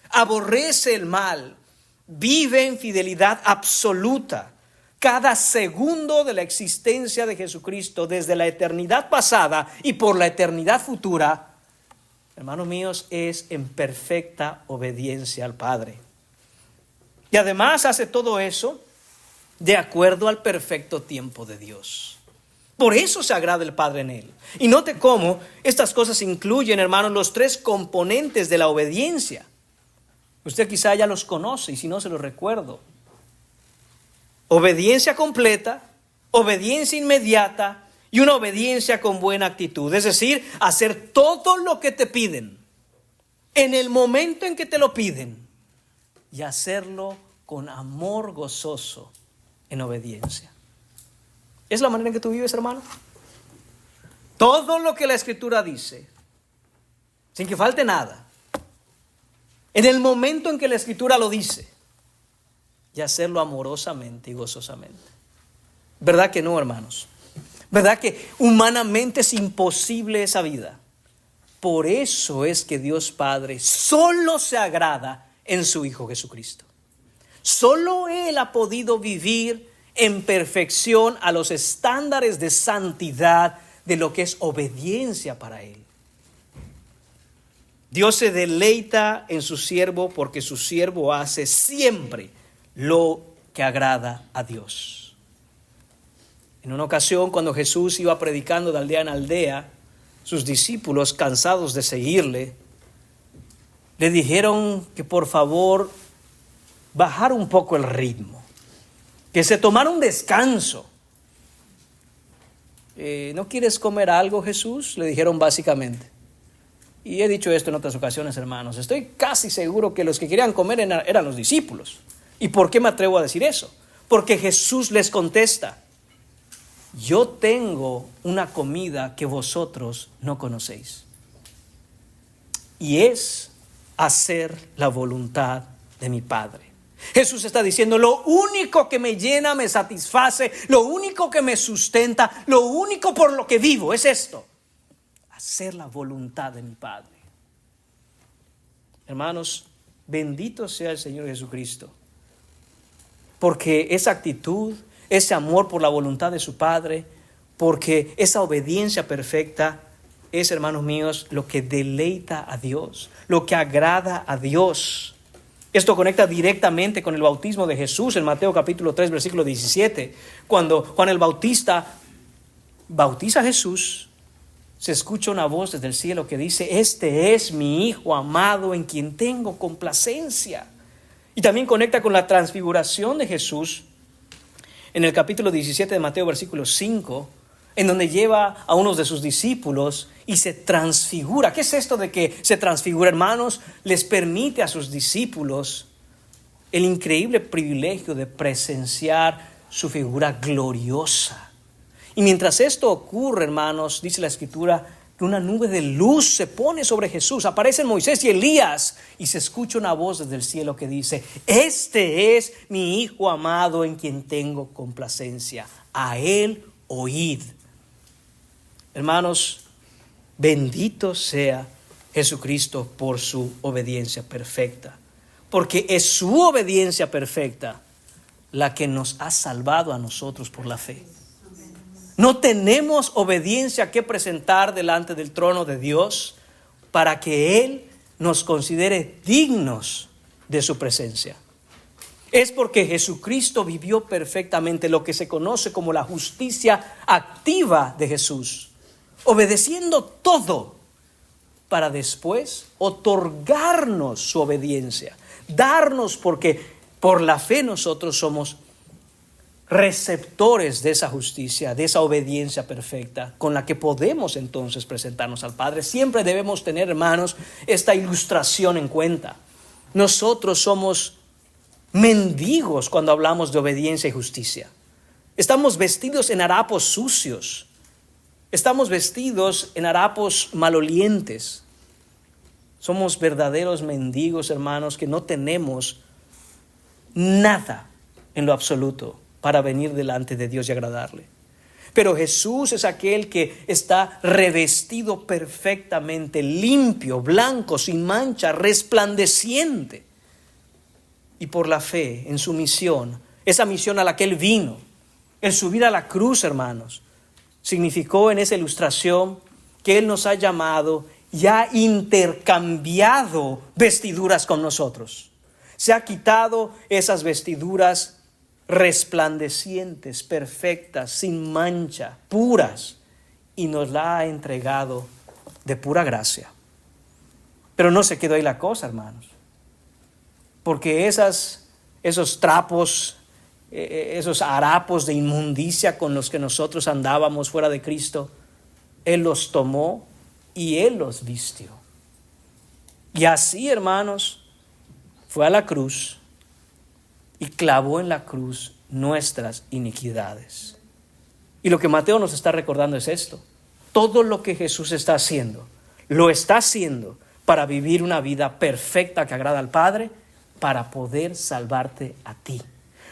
aborrece el mal, vive en fidelidad absoluta. Cada segundo de la existencia de Jesucristo, desde la eternidad pasada y por la eternidad futura, hermanos míos, es en perfecta obediencia al Padre. Y además hace todo eso de acuerdo al perfecto tiempo de Dios. Por eso se agrada el Padre en él. Y note cómo estas cosas incluyen, hermanos, los tres componentes de la obediencia. Usted quizá ya los conoce y si no se los recuerdo. Obediencia completa, obediencia inmediata y una obediencia con buena actitud. Es decir, hacer todo lo que te piden en el momento en que te lo piden y hacerlo con amor gozoso en obediencia. ¿Es la manera en que tú vives, hermano? Todo lo que la Escritura dice, sin que falte nada, en el momento en que la Escritura lo dice, y hacerlo amorosamente y gozosamente. ¿Verdad que no, hermanos? ¿Verdad que humanamente es imposible esa vida? Por eso es que Dios Padre solo se agrada en su Hijo Jesucristo. Solo Él ha podido vivir en perfección a los estándares de santidad de lo que es obediencia para Él. Dios se deleita en su siervo porque su siervo hace siempre lo que agrada a Dios. En una ocasión, cuando Jesús iba predicando de aldea en aldea, sus discípulos, cansados de seguirle, le dijeron que por favor bajara un poco el ritmo, que se tomara un descanso. ¿No quieres comer algo, Jesús?, le dijeron básicamente. Y he dicho esto en otras ocasiones, hermanos. Estoy casi seguro que los que querían comer eran los discípulos. ¿Y por qué me atrevo a decir eso? Porque Jesús les contesta: yo tengo una comida que vosotros no conocéis. Y es hacer la voluntad de mi Padre. Jesús está diciendo: lo único que me llena, me satisface, lo único que me sustenta, lo único por lo que vivo es esto: hacer la voluntad de mi Padre. Hermanos, bendito sea el Señor Jesucristo, porque esa actitud, ese amor por la voluntad de su Padre, porque esa obediencia perfecta es, hermanos míos, lo que deleita a Dios, lo que agrada a Dios. Esto conecta directamente con el bautismo de Jesús en Mateo capítulo 3, versículo 17. Cuando Juan el Bautista bautiza a Jesús, se escucha una voz desde el cielo que dice: este es mi Hijo amado en quien tengo complacencia. Y también conecta con la transfiguración de Jesús en el capítulo 17 de Mateo, versículo 5, en donde lleva a unos de sus discípulos y se transfigura. ¿Qué es esto de que se transfigura, hermanos? Les permite a sus discípulos el increíble privilegio de presenciar su figura gloriosa. Y mientras esto ocurre, hermanos, dice la Escritura que una nube de luz se pone sobre Jesús. Aparecen Moisés y Elías y se escucha una voz desde el cielo que dice: este es mi Hijo amado en quien tengo complacencia. A él oíd. Hermanos, bendito sea Jesucristo por su obediencia perfecta, porque es su obediencia perfecta la que nos ha salvado a nosotros por la fe. No tenemos obediencia que presentar delante del trono de Dios para que Él nos considere dignos de su presencia. Es porque Jesucristo vivió perfectamente lo que se conoce como la justicia activa de Jesús, obedeciendo todo para después otorgarnos su obediencia, darnos, porque por la fe nosotros somos receptores de esa justicia, de esa obediencia perfecta con la que podemos entonces presentarnos al Padre. Siempre debemos tener, hermanos, esta ilustración en cuenta. Nosotros somos mendigos cuando hablamos de obediencia y justicia. Estamos vestidos en harapos sucios. Estamos vestidos en harapos malolientes. Somos verdaderos mendigos, hermanos, que no tenemos nada en lo absoluto para venir delante de Dios y agradarle. Pero Jesús es aquel que está revestido perfectamente, limpio, blanco, sin mancha, resplandeciente. Y por la fe en su misión, esa misión a la que Él vino, el subir a la cruz, hermanos, significó en esa ilustración que Él nos ha llamado y ha intercambiado vestiduras con nosotros. Se ha quitado esas vestiduras resplandecientes, perfectas, sin mancha, puras, y nos la ha entregado de pura gracia. Pero no se quedó ahí la cosa, hermanos, porque esos trapos, esos harapos de inmundicia con los que nosotros andábamos fuera de Cristo, Él los tomó y Él los vistió. Y así, hermanos, fue a la cruz y clavó en la cruz nuestras iniquidades. Y lo que Mateo nos está recordando es esto: todo lo que Jesús está haciendo, lo está haciendo para vivir una vida perfecta que agrada al Padre, para poder salvarte a ti.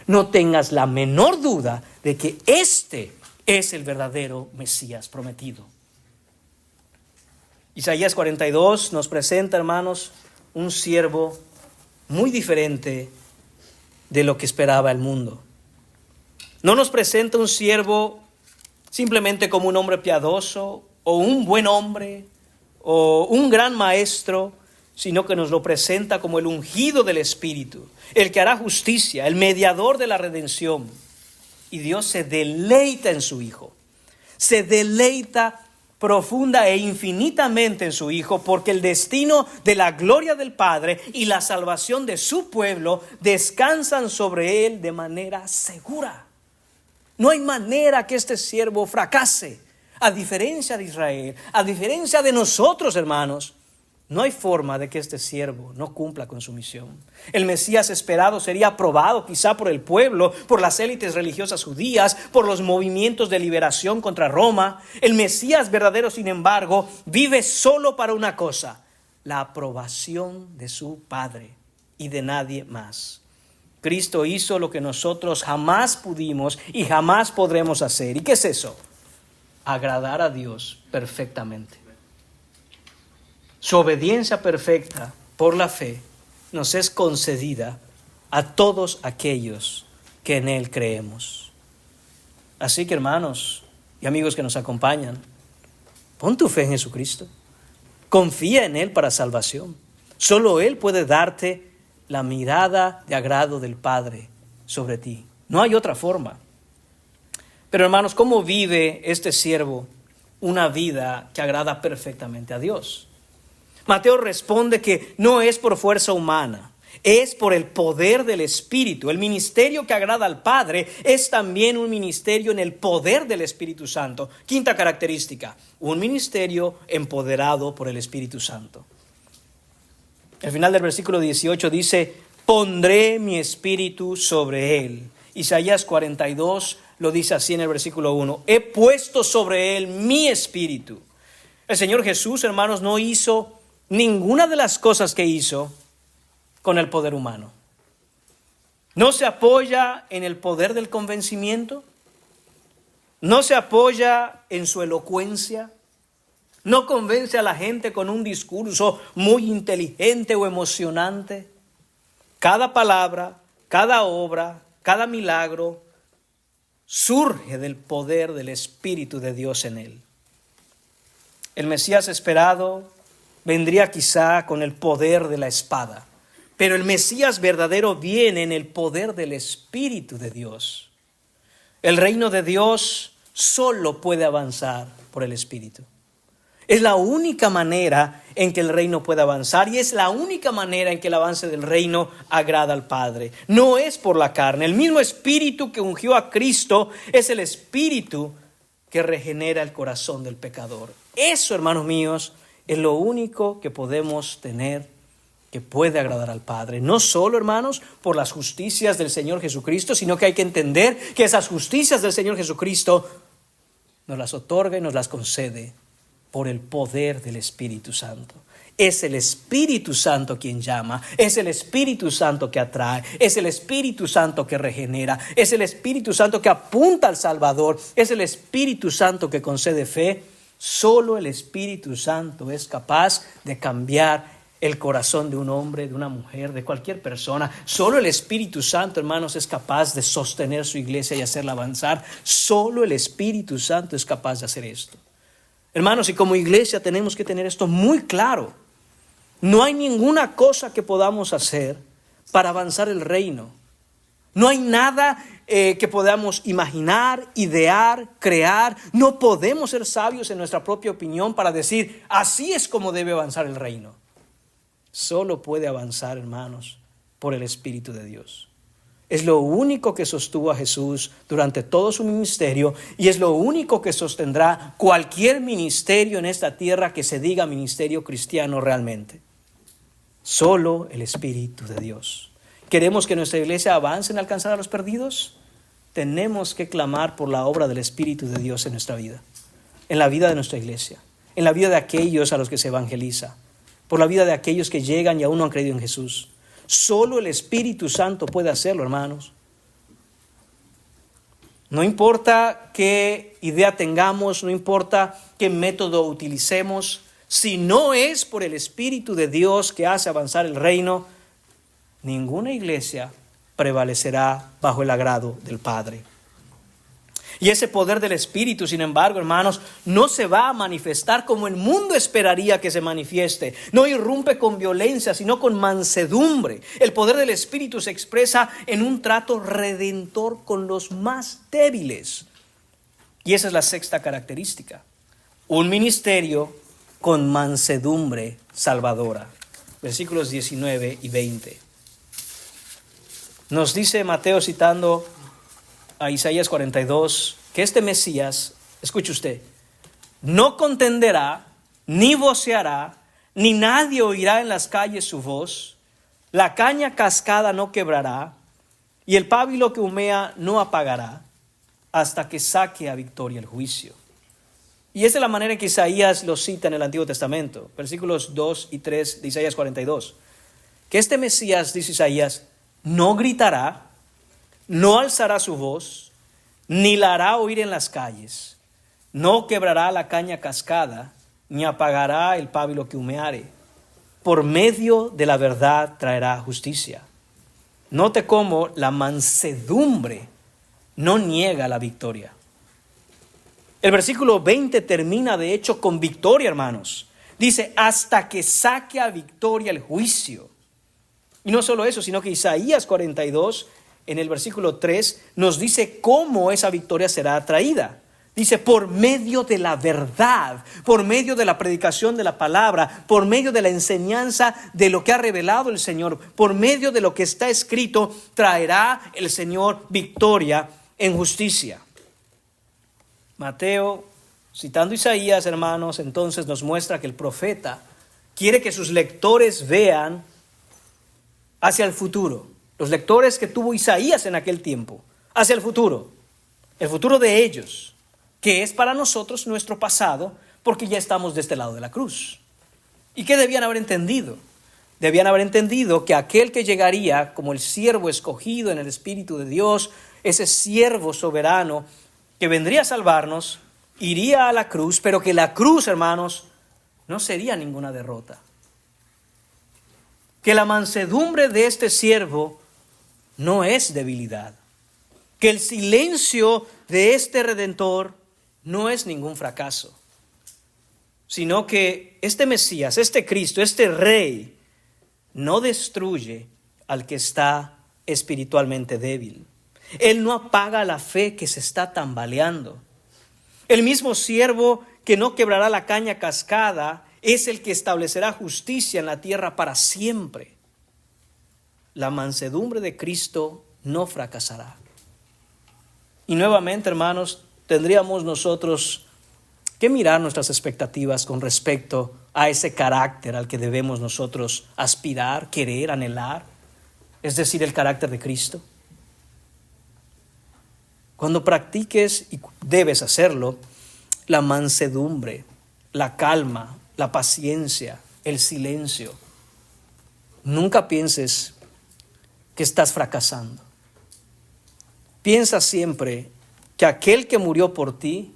No tengas la menor duda de que este es el verdadero Mesías prometido. Isaías 42 nos presenta, hermanos, un siervo muy diferente de lo que esperaba el mundo. No nos presenta un siervo simplemente como un hombre piadoso o un buen hombre o un gran maestro, sino que nos lo presenta como el ungido del Espíritu, el que hará justicia, el mediador de la redención. Y Dios se deleita en su Hijo, se deleita profunda e infinitamente en su Hijo, porque el destino de la gloria del Padre y la salvación de su pueblo descansan sobre Él de manera segura. No hay manera que este siervo fracase. A diferencia de Israel, a diferencia de nosotros, hermanos, no hay forma de que este siervo no cumpla con su misión. El Mesías esperado sería aprobado quizá por el pueblo, por las élites religiosas judías, por los movimientos de liberación contra Roma. El Mesías verdadero, sin embargo, vive solo para una cosa: la aprobación de su Padre y de nadie más. Cristo hizo lo que nosotros jamás pudimos y jamás podremos hacer. ¿Y qué es eso? Agradar a Dios perfectamente. Su obediencia perfecta por la fe nos es concedida a todos aquellos que en Él creemos. Así que, hermanos y amigos que nos acompañan, pon tu fe en Jesucristo. Confía en Él para salvación. Solo Él puede darte la mirada de agrado del Padre sobre ti. No hay otra forma. Pero, hermanos, ¿cómo vive este siervo una vida que agrada perfectamente a Dios? Mateo responde que no es por fuerza humana, es por el poder del Espíritu. El ministerio que agrada al Padre es también un ministerio en el poder del Espíritu Santo. Quinta característica: un ministerio empoderado por el Espíritu Santo. El final del versículo 18 dice: pondré mi espíritu sobre él. Isaías 42 lo dice así en el versículo 1: he puesto sobre él mi espíritu. El Señor Jesús, hermanos, no hizo ninguna de las cosas que hizo con el poder humano. No se apoya en el poder del convencimiento, no se apoya en su elocuencia, no convence a la gente con un discurso muy inteligente o emocionante. Cada palabra, cada obra, cada milagro surge del poder del Espíritu de Dios en él. El Mesías esperado vendría quizá con el poder de la espada, pero el Mesías verdadero viene en el poder del Espíritu de Dios. El reino de Dios solo puede avanzar por el Espíritu. Es la única manera en que el reino puede avanzar y es la única manera en que el avance del reino agrada al Padre. No es por la carne. El mismo Espíritu que ungió a Cristo es el Espíritu que regenera el corazón del pecador. Eso, hermanos míos, es lo único que podemos tener que puede agradar al Padre. No solo, hermanos, por las justicias del Señor Jesucristo, sino que hay que entender que esas justicias del Señor Jesucristo nos las otorga y nos las concede por el poder del Espíritu Santo. Es el Espíritu Santo quien llama, es el Espíritu Santo que atrae, es el Espíritu Santo que regenera, es el Espíritu Santo que apunta al Salvador, es el Espíritu Santo que concede fe. Solo el Espíritu Santo es capaz de cambiar el corazón de un hombre, de una mujer, de cualquier persona. Solo el Espíritu Santo, hermanos, es capaz de sostener su iglesia y hacerla avanzar. Solo el Espíritu Santo es capaz de hacer esto. Hermanos, y como iglesia tenemos que tener esto muy claro. No hay ninguna cosa que podamos hacer para avanzar el reino. No hay nada que podamos imaginar, idear, crear. No podemos ser sabios en nuestra propia opinión para decir, así es como debe avanzar el reino. Solo puede avanzar, hermanos, por el Espíritu de Dios. Es lo único que sostuvo a Jesús durante todo su ministerio y es lo único que sostendrá cualquier ministerio en esta tierra que se diga ministerio cristiano realmente. Solo el Espíritu de Dios. ¿Queremos que nuestra iglesia avance en alcanzar a los perdidos? Tenemos que clamar por la obra del Espíritu de Dios en nuestra vida, en la vida de nuestra iglesia, en la vida de aquellos a los que se evangeliza, por la vida de aquellos que llegan y aún no han creído en Jesús. Solo el Espíritu Santo puede hacerlo, hermanos. No importa qué idea tengamos, no importa qué método utilicemos, si no es por el Espíritu de Dios que hace avanzar el reino, ninguna iglesia prevalecerá bajo el agrado del Padre. Y ese poder del Espíritu, sin embargo, hermanos, no se va a manifestar como el mundo esperaría que se manifieste. No irrumpe con violencia, sino con mansedumbre. El poder del Espíritu se expresa en un trato redentor con los más débiles. Y esa es la sexta característica. Un ministerio con mansedumbre salvadora. Versículos 19 y 20. Nos dice Mateo, citando a Isaías 42, que este Mesías, escuche usted, no contenderá, ni voceará, ni nadie oirá en las calles su voz, la caña cascada no quebrará, y el pábilo que humea no apagará, hasta que saque a victoria el juicio. Y esa es la manera en que Isaías lo cita en el Antiguo Testamento, versículos 2 y 3 de Isaías 42, que este Mesías, dice Isaías, no gritará, no alzará su voz, ni la hará oír en las calles, no quebrará la caña cascada, ni apagará el pábilo que humeare. Por medio de la verdad traerá justicia. Note cómo la mansedumbre no niega la victoria. El versículo 20 termina de hecho con victoria, hermanos. Dice, hasta que saque a victoria el juicio. Y no solo eso, sino que Isaías 42, en el versículo 3, nos dice cómo esa victoria será traída. Dice, por medio de la verdad, por medio de la predicación de la palabra, por medio de la enseñanza de lo que ha revelado el Señor, por medio de lo que está escrito, traerá el Señor victoria en justicia. Mateo, citando Isaías, hermanos, entonces nos muestra que el profeta quiere que sus lectores vean hacia el futuro. Los lectores que tuvo Isaías en aquel tiempo, hacia el futuro de ellos, que es para nosotros nuestro pasado, porque ya estamos de este lado de la cruz. ¿Y qué debían haber entendido? Debían haber entendido que aquel que llegaría como el siervo escogido en el Espíritu de Dios, ese siervo soberano que vendría a salvarnos, iría a la cruz, pero que la cruz, hermanos, no sería ninguna derrota. Que la mansedumbre de este siervo no es debilidad. Que el silencio de este Redentor no es ningún fracaso. Sino que este Mesías, este Cristo, este Rey, no destruye al que está espiritualmente débil. Él no apaga la fe que se está tambaleando. El mismo siervo que no quebrará la caña cascada es el que establecerá justicia en la tierra para siempre. La mansedumbre de Cristo no fracasará. Y nuevamente, hermanos, tendríamos nosotros que mirar nuestras expectativas con respecto a ese carácter al que debemos nosotros aspirar, querer, anhelar, es decir, el carácter de Cristo. Cuando practiques, y debes hacerlo, la mansedumbre, la calma, la paciencia, el silencio. Nunca pienses que estás fracasando. Piensa siempre que aquel que murió por ti,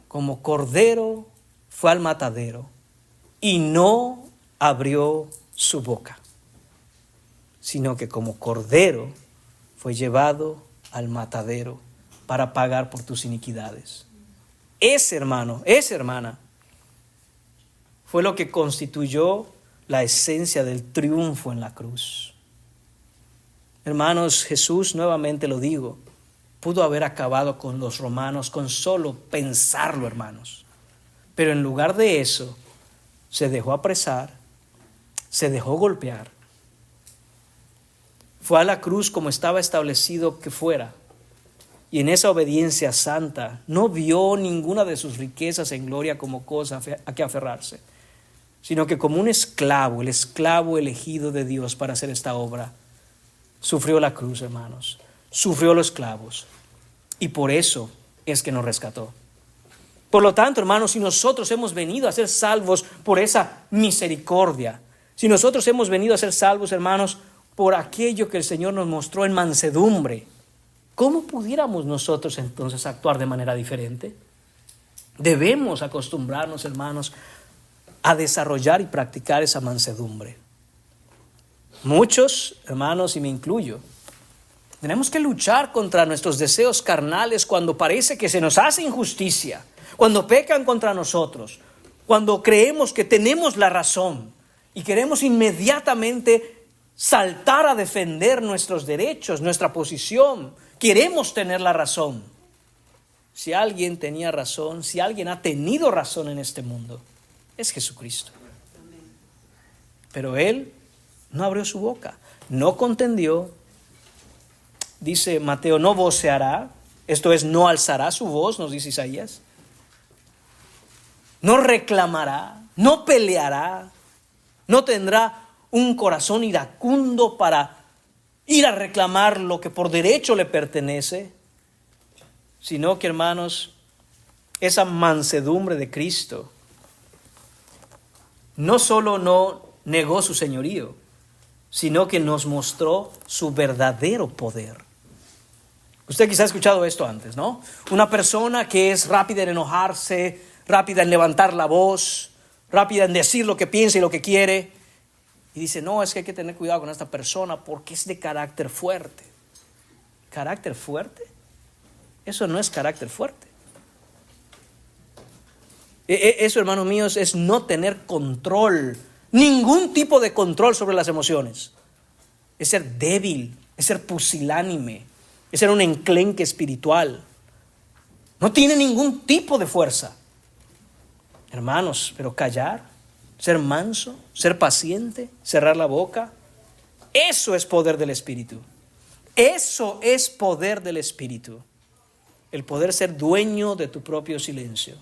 como cordero, fue al matadero y no abrió su boca, sino que como cordero fue llevado al matadero para pagar por tus iniquidades. Ese hermano, esa hermana, fue lo que constituyó la esencia del triunfo en la cruz. Hermanos, Jesús, nuevamente lo digo, pudo haber acabado con los romanos con solo pensarlo, hermanos. Pero en lugar de eso, se dejó apresar, se dejó golpear. Fue a la cruz como estaba establecido que fuera. Y en esa obediencia santa no vio ninguna de sus riquezas en gloria como cosa a que aferrarse, sino que como un esclavo, el esclavo elegido de Dios para hacer esta obra, sufrió la cruz, hermanos, sufrió los clavos, y por eso es que nos rescató. Por lo tanto, hermanos, si nosotros hemos venido a ser salvos por esa misericordia, si nosotros hemos venido a ser salvos, hermanos, por aquello que el Señor nos mostró en mansedumbre, ¿cómo pudiéramos nosotros entonces actuar de manera diferente? Debemos acostumbrarnos, hermanos, a desarrollar y practicar esa mansedumbre. Muchos, hermanos, y me incluyo, tenemos que luchar contra nuestros deseos carnales cuando parece que se nos hace injusticia, cuando pecan contra nosotros, cuando creemos que tenemos la razón y queremos inmediatamente saltar a defender nuestros derechos, nuestra posición. Queremos tener la razón. Si alguien tenía razón, si alguien ha tenido razón en este mundo, es Jesucristo. Pero Él no abrió su boca, no contendió. Dice Mateo, no voceará, esto es, no alzará su voz, nos dice Isaías. No reclamará, no peleará, no tendrá un corazón iracundo para ir a reclamar lo que por derecho le pertenece, sino que, hermanos, esa mansedumbre de Cristo no solo no negó su señorío, sino que nos mostró su verdadero poder. Usted quizá ha escuchado esto antes, ¿no? Una persona que es rápida en enojarse, rápida en levantar la voz, rápida en decir lo que piensa y lo que quiere. Y dice, no, es que hay que tener cuidado con esta persona porque es de carácter fuerte. ¿Carácter fuerte? Eso no es carácter fuerte. Eso, hermanos míos, es no tener control, ningún tipo de control sobre las emociones. Es ser débil, es ser pusilánime, es ser un enclenque espiritual. No tiene ningún tipo de fuerza. Hermanos, pero callar, ser manso, ser paciente, cerrar la boca, eso es poder del Espíritu. Eso es poder del Espíritu. El poder ser dueño de tu propio silencio.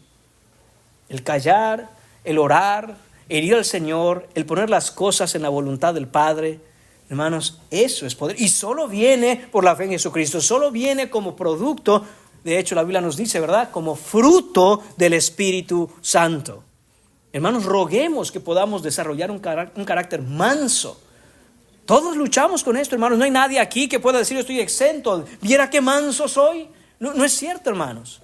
El callar, el orar, el ir al Señor, el poner las cosas en la voluntad del Padre. Hermanos, eso es poder. Y solo viene por la fe en Jesucristo. Solo viene como producto, de hecho la Biblia nos dice, ¿verdad? Como fruto del Espíritu Santo. Hermanos, roguemos que podamos desarrollar un carácter manso. Todos luchamos con esto, hermanos. No hay nadie aquí que pueda decir, yo estoy exento. ¿Viera qué manso soy? No es cierto, hermanos.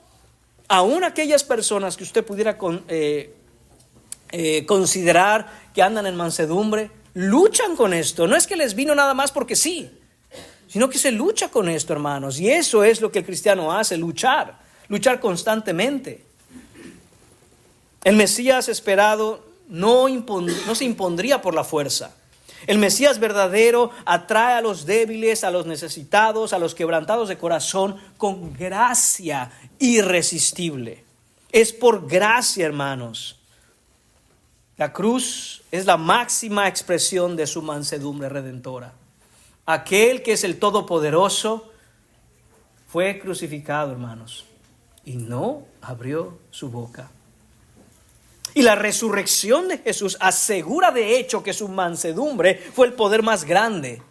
Aún aquellas personas que usted pudiera considerar que andan en mansedumbre, luchan con esto. No es que les vino nada más porque sí, sino que se lucha con esto, hermanos. Y eso es lo que el cristiano hace, luchar constantemente. El Mesías esperado no se impondría por la fuerza. El Mesías verdadero atrae a los débiles, a los necesitados, a los quebrantados de corazón con gracia irresistible. Es por gracia, hermanos. La cruz es la máxima expresión de su mansedumbre redentora. Aquel que es el Todopoderoso fue crucificado, hermanos, y no abrió su boca. Y la resurrección de Jesús asegura de hecho que su mansedumbre fue el poder más grande,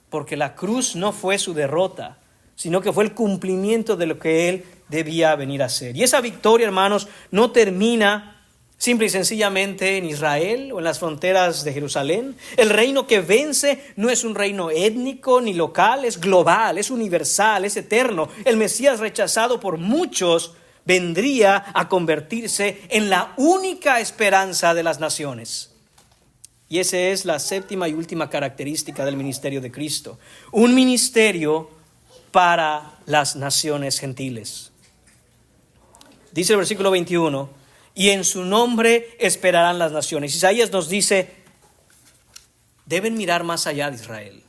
porque la cruz no fue su derrota, sino que fue el cumplimiento de lo que Él debía venir a hacer. Y esa victoria, hermanos, no termina simple y sencillamente en Israel o en las fronteras de Jerusalén. El reino que vence no es un reino étnico ni local, es global, es universal, es eterno. El Mesías rechazado por muchos vendría a convertirse en la única esperanza de las naciones. Y esa es la séptima y última característica del ministerio de Cristo. Un ministerio para las naciones gentiles. Dice el versículo 21, y en su nombre esperarán las naciones. Isaías nos dice, deben mirar más allá de Israel.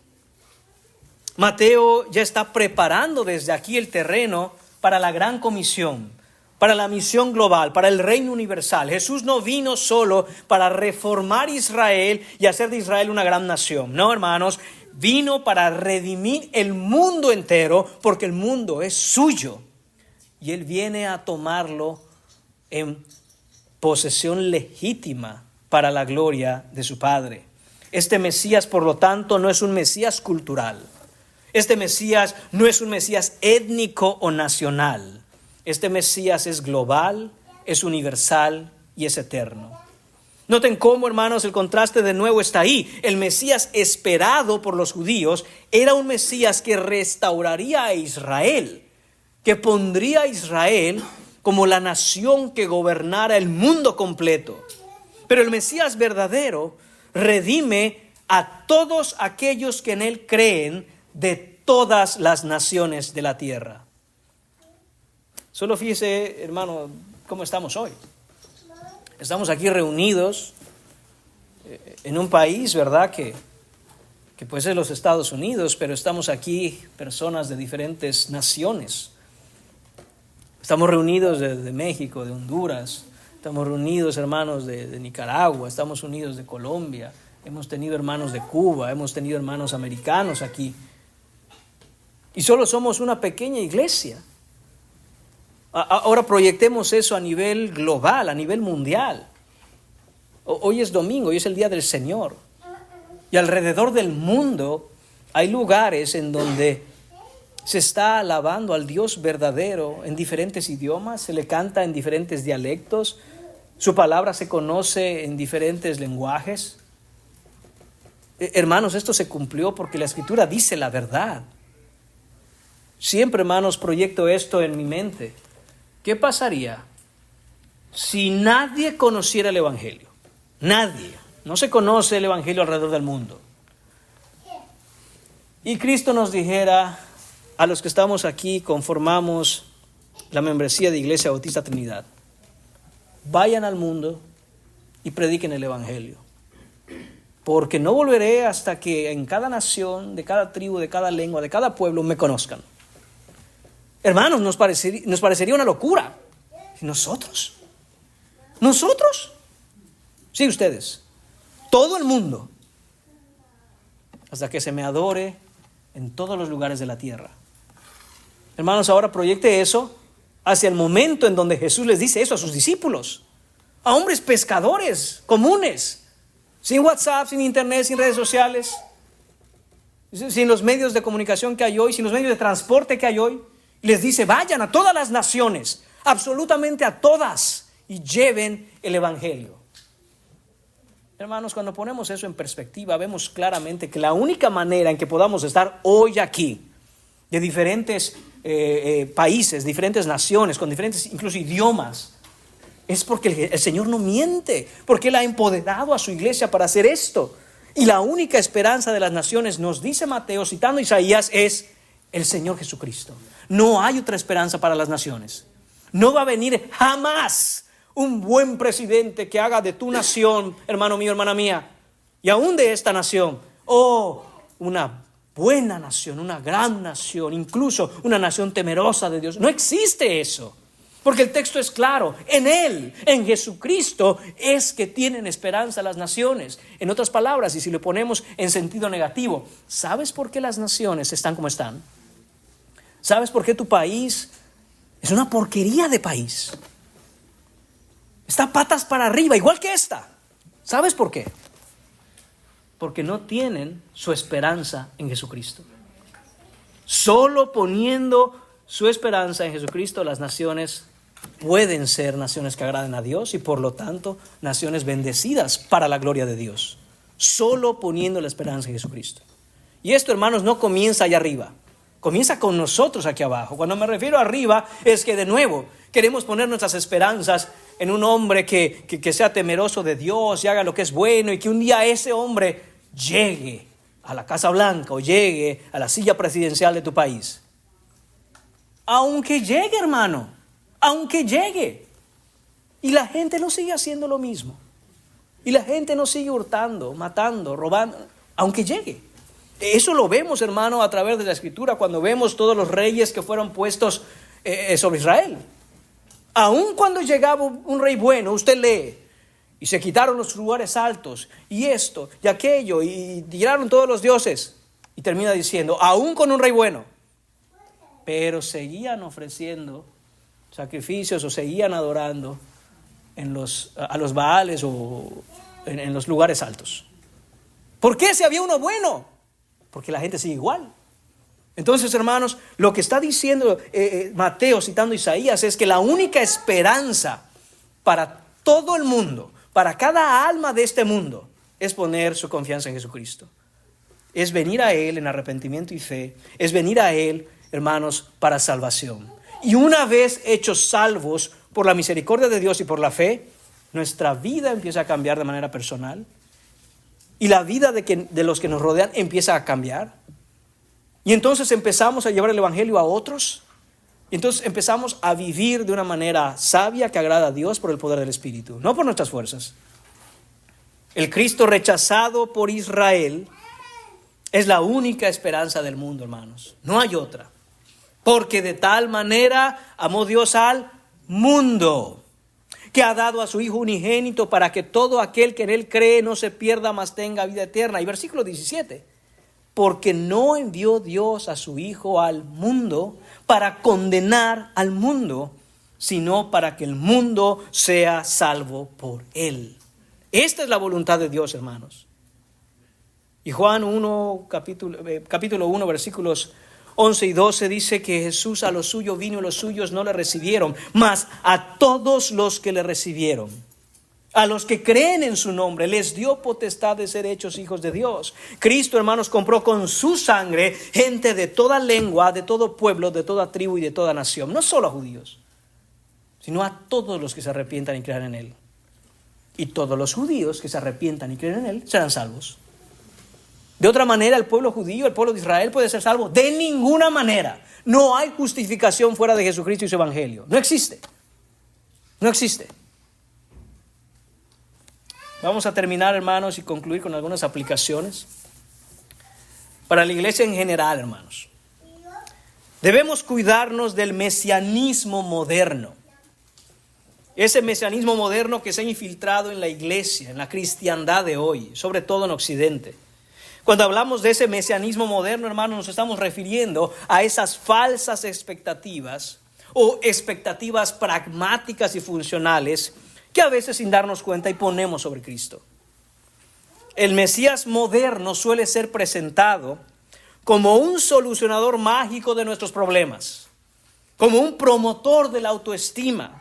Mateo ya está preparando desde aquí el terreno para la gran comisión, para la misión global, para el reino universal. Jesús no vino solo para reformar Israel y hacer de Israel una gran nación. No, hermanos, vino para redimir el mundo entero, porque el mundo es suyo. Y Él viene a tomarlo en posesión legítima para la gloria de su Padre. Este Mesías, por lo tanto, no es un Mesías cultural. Este Mesías no es un Mesías étnico o nacional. Este Mesías es global, es universal y es eterno. Noten cómo, hermanos, el contraste de nuevo está ahí. El Mesías esperado por los judíos era un Mesías que restauraría a Israel, que pondría a Israel como la nación que gobernara el mundo completo. Pero el Mesías verdadero redime a todos aquellos que en Él creen de todas las naciones de la tierra. Solo fíjese, hermano, cómo estamos hoy. Estamos aquí reunidos en un país, ¿verdad? Que pues es los Estados Unidos, pero estamos aquí personas de diferentes naciones. Estamos reunidos de México, de Honduras, estamos reunidos hermanos de Nicaragua, estamos unidos de Colombia, hemos tenido hermanos de Cuba, hemos tenido hermanos americanos aquí. Y solo somos una pequeña iglesia. Ahora proyectemos eso a nivel global, a nivel mundial. Hoy es domingo, hoy es el día del Señor. Y alrededor del mundo hay lugares en donde se está alabando al Dios verdadero en diferentes idiomas, se le canta en diferentes dialectos, su palabra se conoce en diferentes lenguajes. Hermanos, esto se cumplió porque la Escritura dice la verdad. Siempre, hermanos, proyecto esto en mi mente. ¿Qué pasaría si nadie conociera el Evangelio? Nadie. No se conoce el Evangelio alrededor del mundo. Y Cristo nos dijera, a los que estamos aquí, conformamos la membresía de Iglesia Bautista Trinidad, vayan al mundo y prediquen el Evangelio. Porque no volveré hasta que en cada nación, de cada tribu, de cada lengua, de cada pueblo me conozcan. Hermanos, nos parecería una locura. ¿Y nosotros? ¿Nosotros? Sí, ustedes. Todo el mundo. Hasta que se me adore en todos los lugares de la tierra. Hermanos, ahora proyecte eso hacia el momento en donde Jesús les dice eso a sus discípulos. A hombres pescadores comunes. Sin WhatsApp, sin internet, sin redes sociales. Sin los medios de comunicación que hay hoy, sin los medios de transporte que hay hoy. Les dice, vayan a todas las naciones, absolutamente a todas, y lleven el Evangelio. Hermanos, cuando ponemos eso en perspectiva, vemos claramente que la única manera en que podamos estar hoy aquí, de diferentes países, diferentes naciones, con diferentes incluso idiomas, es porque el Señor no miente, porque Él ha empoderado a su iglesia para hacer esto. Y la única esperanza de las naciones, nos dice Mateo, citando a Isaías, es el Señor Jesucristo. No hay otra esperanza para las naciones. No va a venir jamás un buen presidente que haga de tu nación, hermano mío, hermana mía, y aún de esta nación, una buena nación, una gran nación, incluso una nación temerosa de Dios. No existe eso, porque el texto es claro. En Él, en Jesucristo, es que tienen esperanza las naciones. En otras palabras, y si lo ponemos en sentido negativo, ¿sabes por qué las naciones están como están? ¿Sabes por qué tu país es una porquería de país? Está patas para arriba, igual que esta. ¿Sabes por qué? Porque no tienen su esperanza en Jesucristo. Solo poniendo su esperanza en Jesucristo, las naciones pueden ser naciones que agraden a Dios y por lo tanto naciones bendecidas para la gloria de Dios, solo poniendo la esperanza en Jesucristo. Y esto, hermanos, no comienza allá arriba, comienza con nosotros aquí abajo. Cuando me refiero a arriba es que de nuevo queremos poner nuestras esperanzas en un hombre que sea temeroso de Dios y haga lo que es bueno, y que un día ese hombre llegue a la Casa Blanca o llegue a la silla presidencial de tu país. Aunque llegue, hermano, aunque llegue, y la gente no sigue haciendo lo mismo, y la gente no sigue hurtando, matando, robando, aunque llegue. Eso lo vemos, hermano, a través de la Escritura, cuando vemos todos los reyes que fueron puestos sobre Israel. Aun cuando llegaba un rey bueno, usted lee, y se quitaron los lugares altos, y esto, y aquello, y tiraron todos los dioses, y termina diciendo, aun con un rey bueno, pero seguían ofreciendo sacrificios o seguían adorando a los Baales o en los lugares altos. ¿Por qué si había uno bueno? Porque la gente sigue igual. Entonces, hermanos, lo que está diciendo Mateo citando Isaías es que la única esperanza para todo el mundo, para cada alma de este mundo, es poner su confianza en Jesucristo. Es venir a Él en arrepentimiento y fe. Es venir a Él, hermanos, para salvación. Y una vez hechos salvos por la misericordia de Dios y por la fe, nuestra vida empieza a cambiar de manera personal. Y la vida de los que nos rodean empieza a cambiar. Y entonces empezamos a llevar el evangelio a otros. Y entonces empezamos a vivir de una manera sabia que agrada a Dios por el poder del Espíritu, no por nuestras fuerzas. El Cristo rechazado por Israel es la única esperanza del mundo, hermanos. No hay otra. Porque de tal manera amó Dios al mundo, que ha dado a su Hijo unigénito para que todo aquel que en Él cree no se pierda, mas tenga vida eterna. Y versículo 17. Porque no envió Dios a su Hijo al mundo para condenar al mundo, sino para que el mundo sea salvo por Él. Esta es la voluntad de Dios, hermanos. Y Juan 1, capítulo 1, versículos 11 y 12 dice que Jesús a los suyos vino y los suyos no le recibieron, mas a todos los que le recibieron, a los que creen en su nombre, les dio potestad de ser hechos hijos de Dios. Cristo, hermanos, compró con su sangre gente de toda lengua, de todo pueblo, de toda tribu y de toda nación. No solo a judíos, sino a todos los que se arrepientan y crean en Él. Y todos los judíos que se arrepientan y creen en Él serán salvos. De otra manera, el pueblo judío, el pueblo de Israel puede ser salvo. De ninguna manera. No hay justificación fuera de Jesucristo y su evangelio. No existe. No existe. Vamos a terminar, hermanos, y concluir con algunas aplicaciones para la iglesia en general, hermanos. Debemos cuidarnos del mesianismo moderno. Ese mesianismo moderno que se ha infiltrado en la iglesia, en la cristiandad de hoy, sobre todo en Occidente. Cuando hablamos de ese mesianismo moderno, hermanos, nos estamos refiriendo a esas falsas expectativas o expectativas pragmáticas y funcionales que a veces sin darnos cuenta y ponemos sobre Cristo. El Mesías moderno suele ser presentado como un solucionador mágico de nuestros problemas, como un promotor de la autoestima,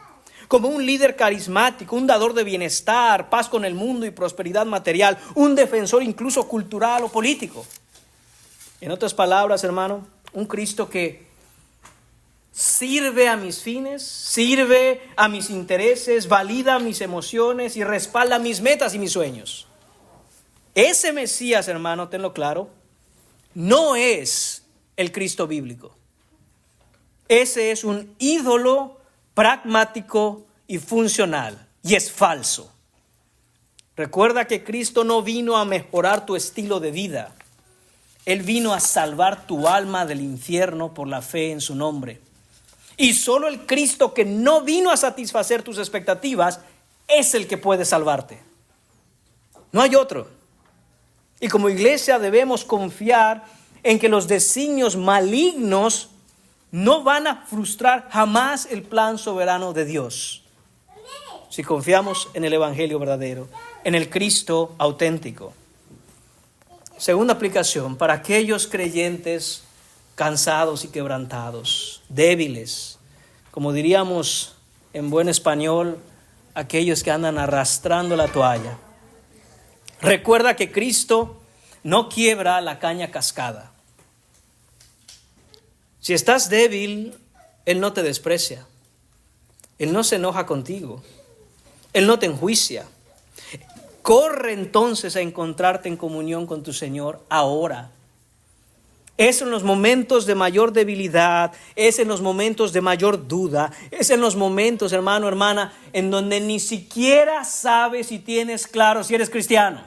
como un líder carismático, un dador de bienestar, paz con el mundo y prosperidad material, un defensor incluso cultural o político. En otras palabras, hermano, un Cristo que sirve a mis fines, sirve a mis intereses, valida mis emociones y respalda mis metas y mis sueños. Ese Mesías, hermano, tenlo claro, no es el Cristo bíblico. Ese es un ídolo pragmático y funcional, y es falso. Recuerda que Cristo no vino a mejorar tu estilo de vida. Él vino a salvar tu alma del infierno por la fe en su nombre. Y solo el Cristo que no vino a satisfacer tus expectativas es el que puede salvarte. No hay otro. Y como iglesia debemos confiar en que los designios malignos no van a frustrar jamás el plan soberano de Dios. Si confiamos en el evangelio verdadero, en el Cristo auténtico. Segunda aplicación, para aquellos creyentes cansados y quebrantados, débiles, como diríamos en buen español, aquellos que andan arrastrando la toalla. Recuerda que Cristo no quiebra la caña cascada. Si estás débil, Él no te desprecia. Él no se enoja contigo. Él no te enjuicia. Corre entonces a encontrarte en comunión con tu Señor ahora. Es en los momentos de mayor debilidad, es en los momentos de mayor duda, es en los momentos, hermano, hermana, en donde ni siquiera sabes si tienes claro si eres cristiano.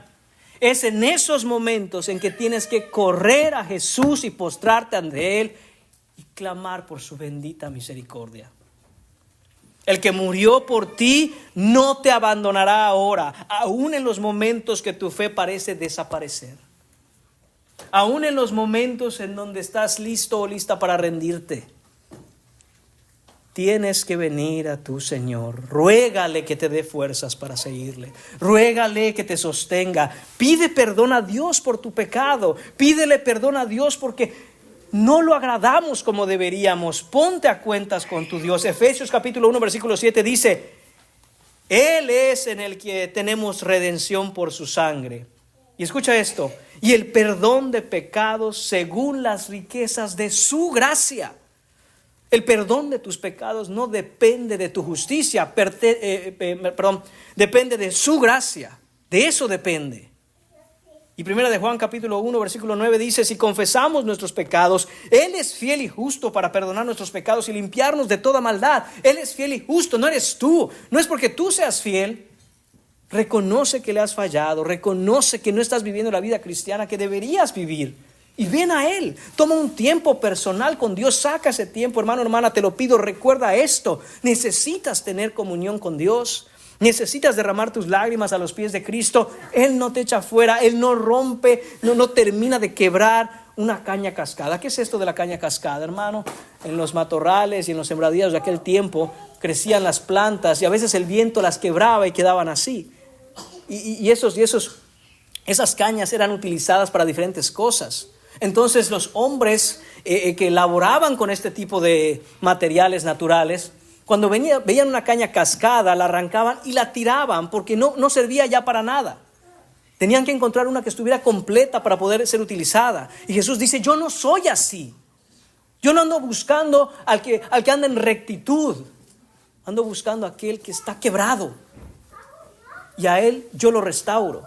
Es en esos momentos en que tienes que correr a Jesús y postrarte ante Él y clamar por su bendita misericordia. El que murió por ti no te abandonará ahora, aún en los momentos que tu fe parece desaparecer. Aún en los momentos en donde estás listo o lista para rendirte. Tienes que venir a tu Señor. Ruégale que te dé fuerzas para seguirle. Ruégale que te sostenga. Pide perdón a Dios por tu pecado. Pídele perdón a Dios porque no lo agradamos como deberíamos. Ponte a cuentas con tu Dios. Efesios capítulo 1 versículo 7 dice: Él es en el que tenemos redención por su sangre. Y escucha esto: y el perdón de pecados según las riquezas de su gracia. El perdón de tus pecados no depende de tu justicia, depende de su gracia. De eso depende. Y primera de Juan capítulo 1 versículo 9 dice: si confesamos nuestros pecados, Él es fiel y justo para perdonar nuestros pecados y limpiarnos de toda maldad. Él es fiel y justo, no eres tú. No es porque tú seas fiel. Reconoce que le has fallado, reconoce que no estás viviendo la vida cristiana que deberías vivir. Y ven a Él, toma un tiempo personal con Dios, saca ese tiempo, hermano, hermana, te lo pido, recuerda esto. Necesitas tener comunión con Dios. Necesitas derramar tus lágrimas a los pies de Cristo. Él no te echa fuera, Él no rompe, no termina de quebrar una caña cascada. ¿Qué es esto de la caña cascada, hermano? En los matorrales y en los sembradíos de aquel tiempo crecían las plantas y a veces el viento las quebraba y quedaban así. Esas cañas eran utilizadas para diferentes cosas. Entonces los hombres que laboraban con este tipo de materiales naturales, cuando veían una caña cascada, la arrancaban y la tiraban porque no servía ya para nada. Tenían que encontrar una que estuviera completa para poder ser utilizada. Y Jesús dice: yo no soy así. Yo no ando buscando al que anda en rectitud. Ando buscando a aquel que está quebrado. Y a Él yo lo restauro.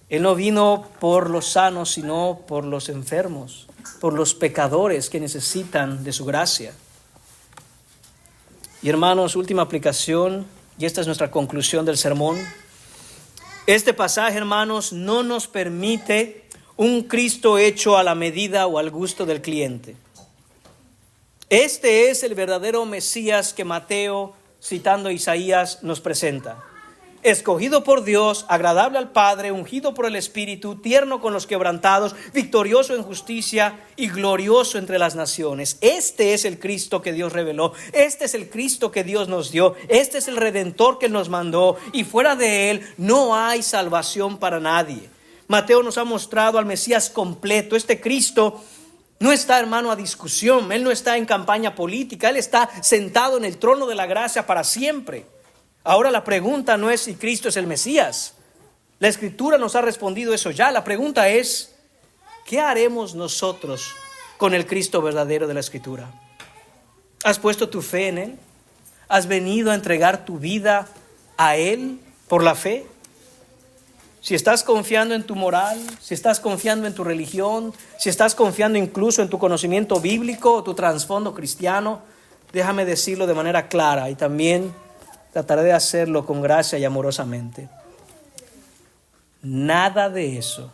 Él no vino por los sanos, sino por los enfermos, por los pecadores que necesitan de su gracia. Y hermanos, última aplicación, y esta es nuestra conclusión del sermón. Este pasaje, hermanos, no nos permite un Cristo hecho a la medida o al gusto del cliente. Este es el verdadero Mesías que Mateo, citando a Isaías, nos presenta. Escogido por Dios, agradable al Padre, ungido por el Espíritu, tierno con los quebrantados, victorioso en justicia y glorioso entre las naciones. Este es el Cristo que Dios reveló. Este es el Cristo que Dios nos dio. Este es el Redentor que nos mandó. Y fuera de Él no hay salvación para nadie. Mateo nos ha mostrado al Mesías completo. Este Cristo no está, hermano, a discusión. Él no está en campaña política. Él está sentado en el trono de la gracia para siempre. Ahora la pregunta no es si Cristo es el Mesías. La Escritura nos ha respondido eso ya. La pregunta es: ¿qué haremos nosotros con el Cristo verdadero de la Escritura? ¿Has puesto tu fe en Él? ¿Has venido a entregar tu vida a Él por la fe? Si estás confiando en tu moral, si estás confiando en tu religión, si estás confiando incluso en tu conocimiento bíblico o tu trasfondo cristiano, déjame decirlo de manera clara y también trataré de hacerlo con gracia y amorosamente. Nada de eso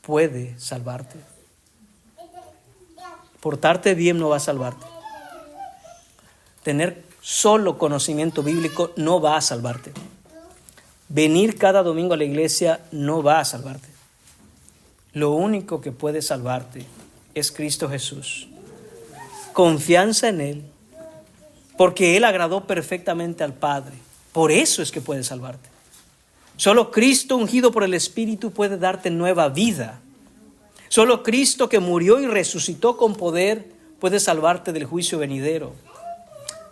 puede salvarte. Portarte bien no va a salvarte. Tener solo conocimiento bíblico no va a salvarte. Venir cada domingo a la iglesia no va a salvarte. Lo único que puede salvarte es Cristo Jesús. Confianza en Él. Porque Él agradó perfectamente al Padre. Por eso es que puede salvarte. Solo Cristo ungido por el Espíritu puede darte nueva vida. Solo Cristo que murió y resucitó con poder puede salvarte del juicio venidero.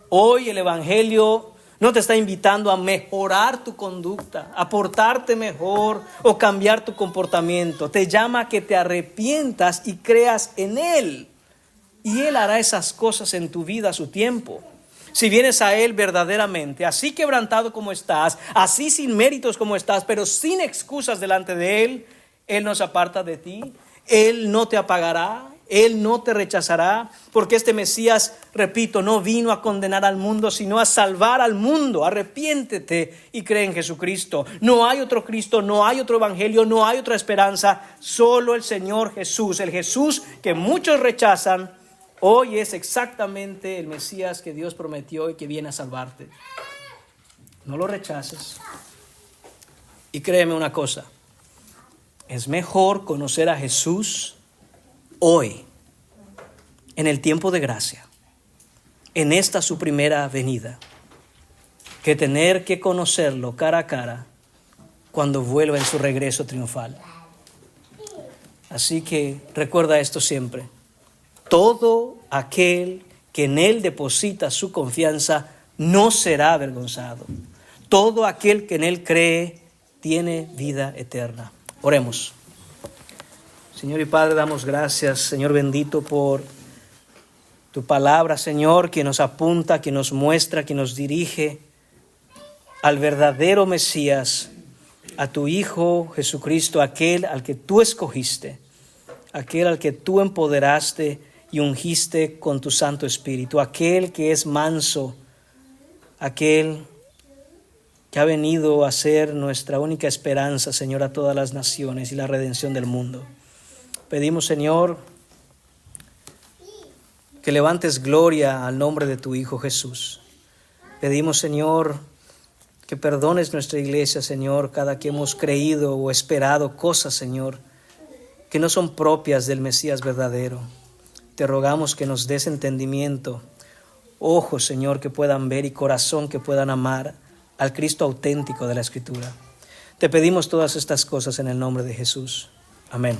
Hoy el Evangelio no te está invitando a mejorar tu conducta, a portarte mejor o cambiar tu comportamiento. Te llama a que te arrepientas y creas en Él. Y Él hará esas cosas en tu vida a su tiempo. Si vienes a Él verdaderamente, así quebrantado como estás, así sin méritos como estás, pero sin excusas delante de Él, Él no se aparta de ti, Él no te apagará, Él no te rechazará, porque este Mesías, repito, no vino a condenar al mundo, sino a salvar al mundo. Arrepiéntete y cree en Jesucristo. No hay otro Cristo, no hay otro Evangelio, no hay otra esperanza, solo el Señor Jesús. El Jesús que muchos rechazan, hoy es exactamente el Mesías que Dios prometió y que viene a salvarte. No lo rechaces. Y créeme una cosa, es mejor conocer a Jesús hoy, en el tiempo de gracia, en esta su primera venida, que tener que conocerlo cara a cara cuando vuelva en su regreso triunfal. Así que recuerda esto siempre: todo aquel que en Él deposita su confianza no será avergonzado. Todo aquel que en Él cree tiene vida eterna. Oremos. Señor y Padre, damos gracias, Señor bendito, por tu palabra, Señor, que nos apunta, que nos muestra, que nos dirige al verdadero Mesías, a tu Hijo Jesucristo, aquel al que tú escogiste, aquel al que tú empoderaste y ungiste con tu Santo Espíritu, aquel que es manso, aquel que ha venido a ser nuestra única esperanza, Señor, a todas las naciones y la redención del mundo. Pedimos, Señor, que levantes gloria al nombre de tu Hijo Jesús. Pedimos, Señor, que perdones nuestra iglesia, Señor, cada que hemos creído o esperado cosas, Señor, que no son propias del Mesías verdadero. Te rogamos que nos des entendimiento, ojos, Señor, que puedan ver y corazón que puedan amar al Cristo auténtico de la Escritura. Te pedimos todas estas cosas en el nombre de Jesús. Amén.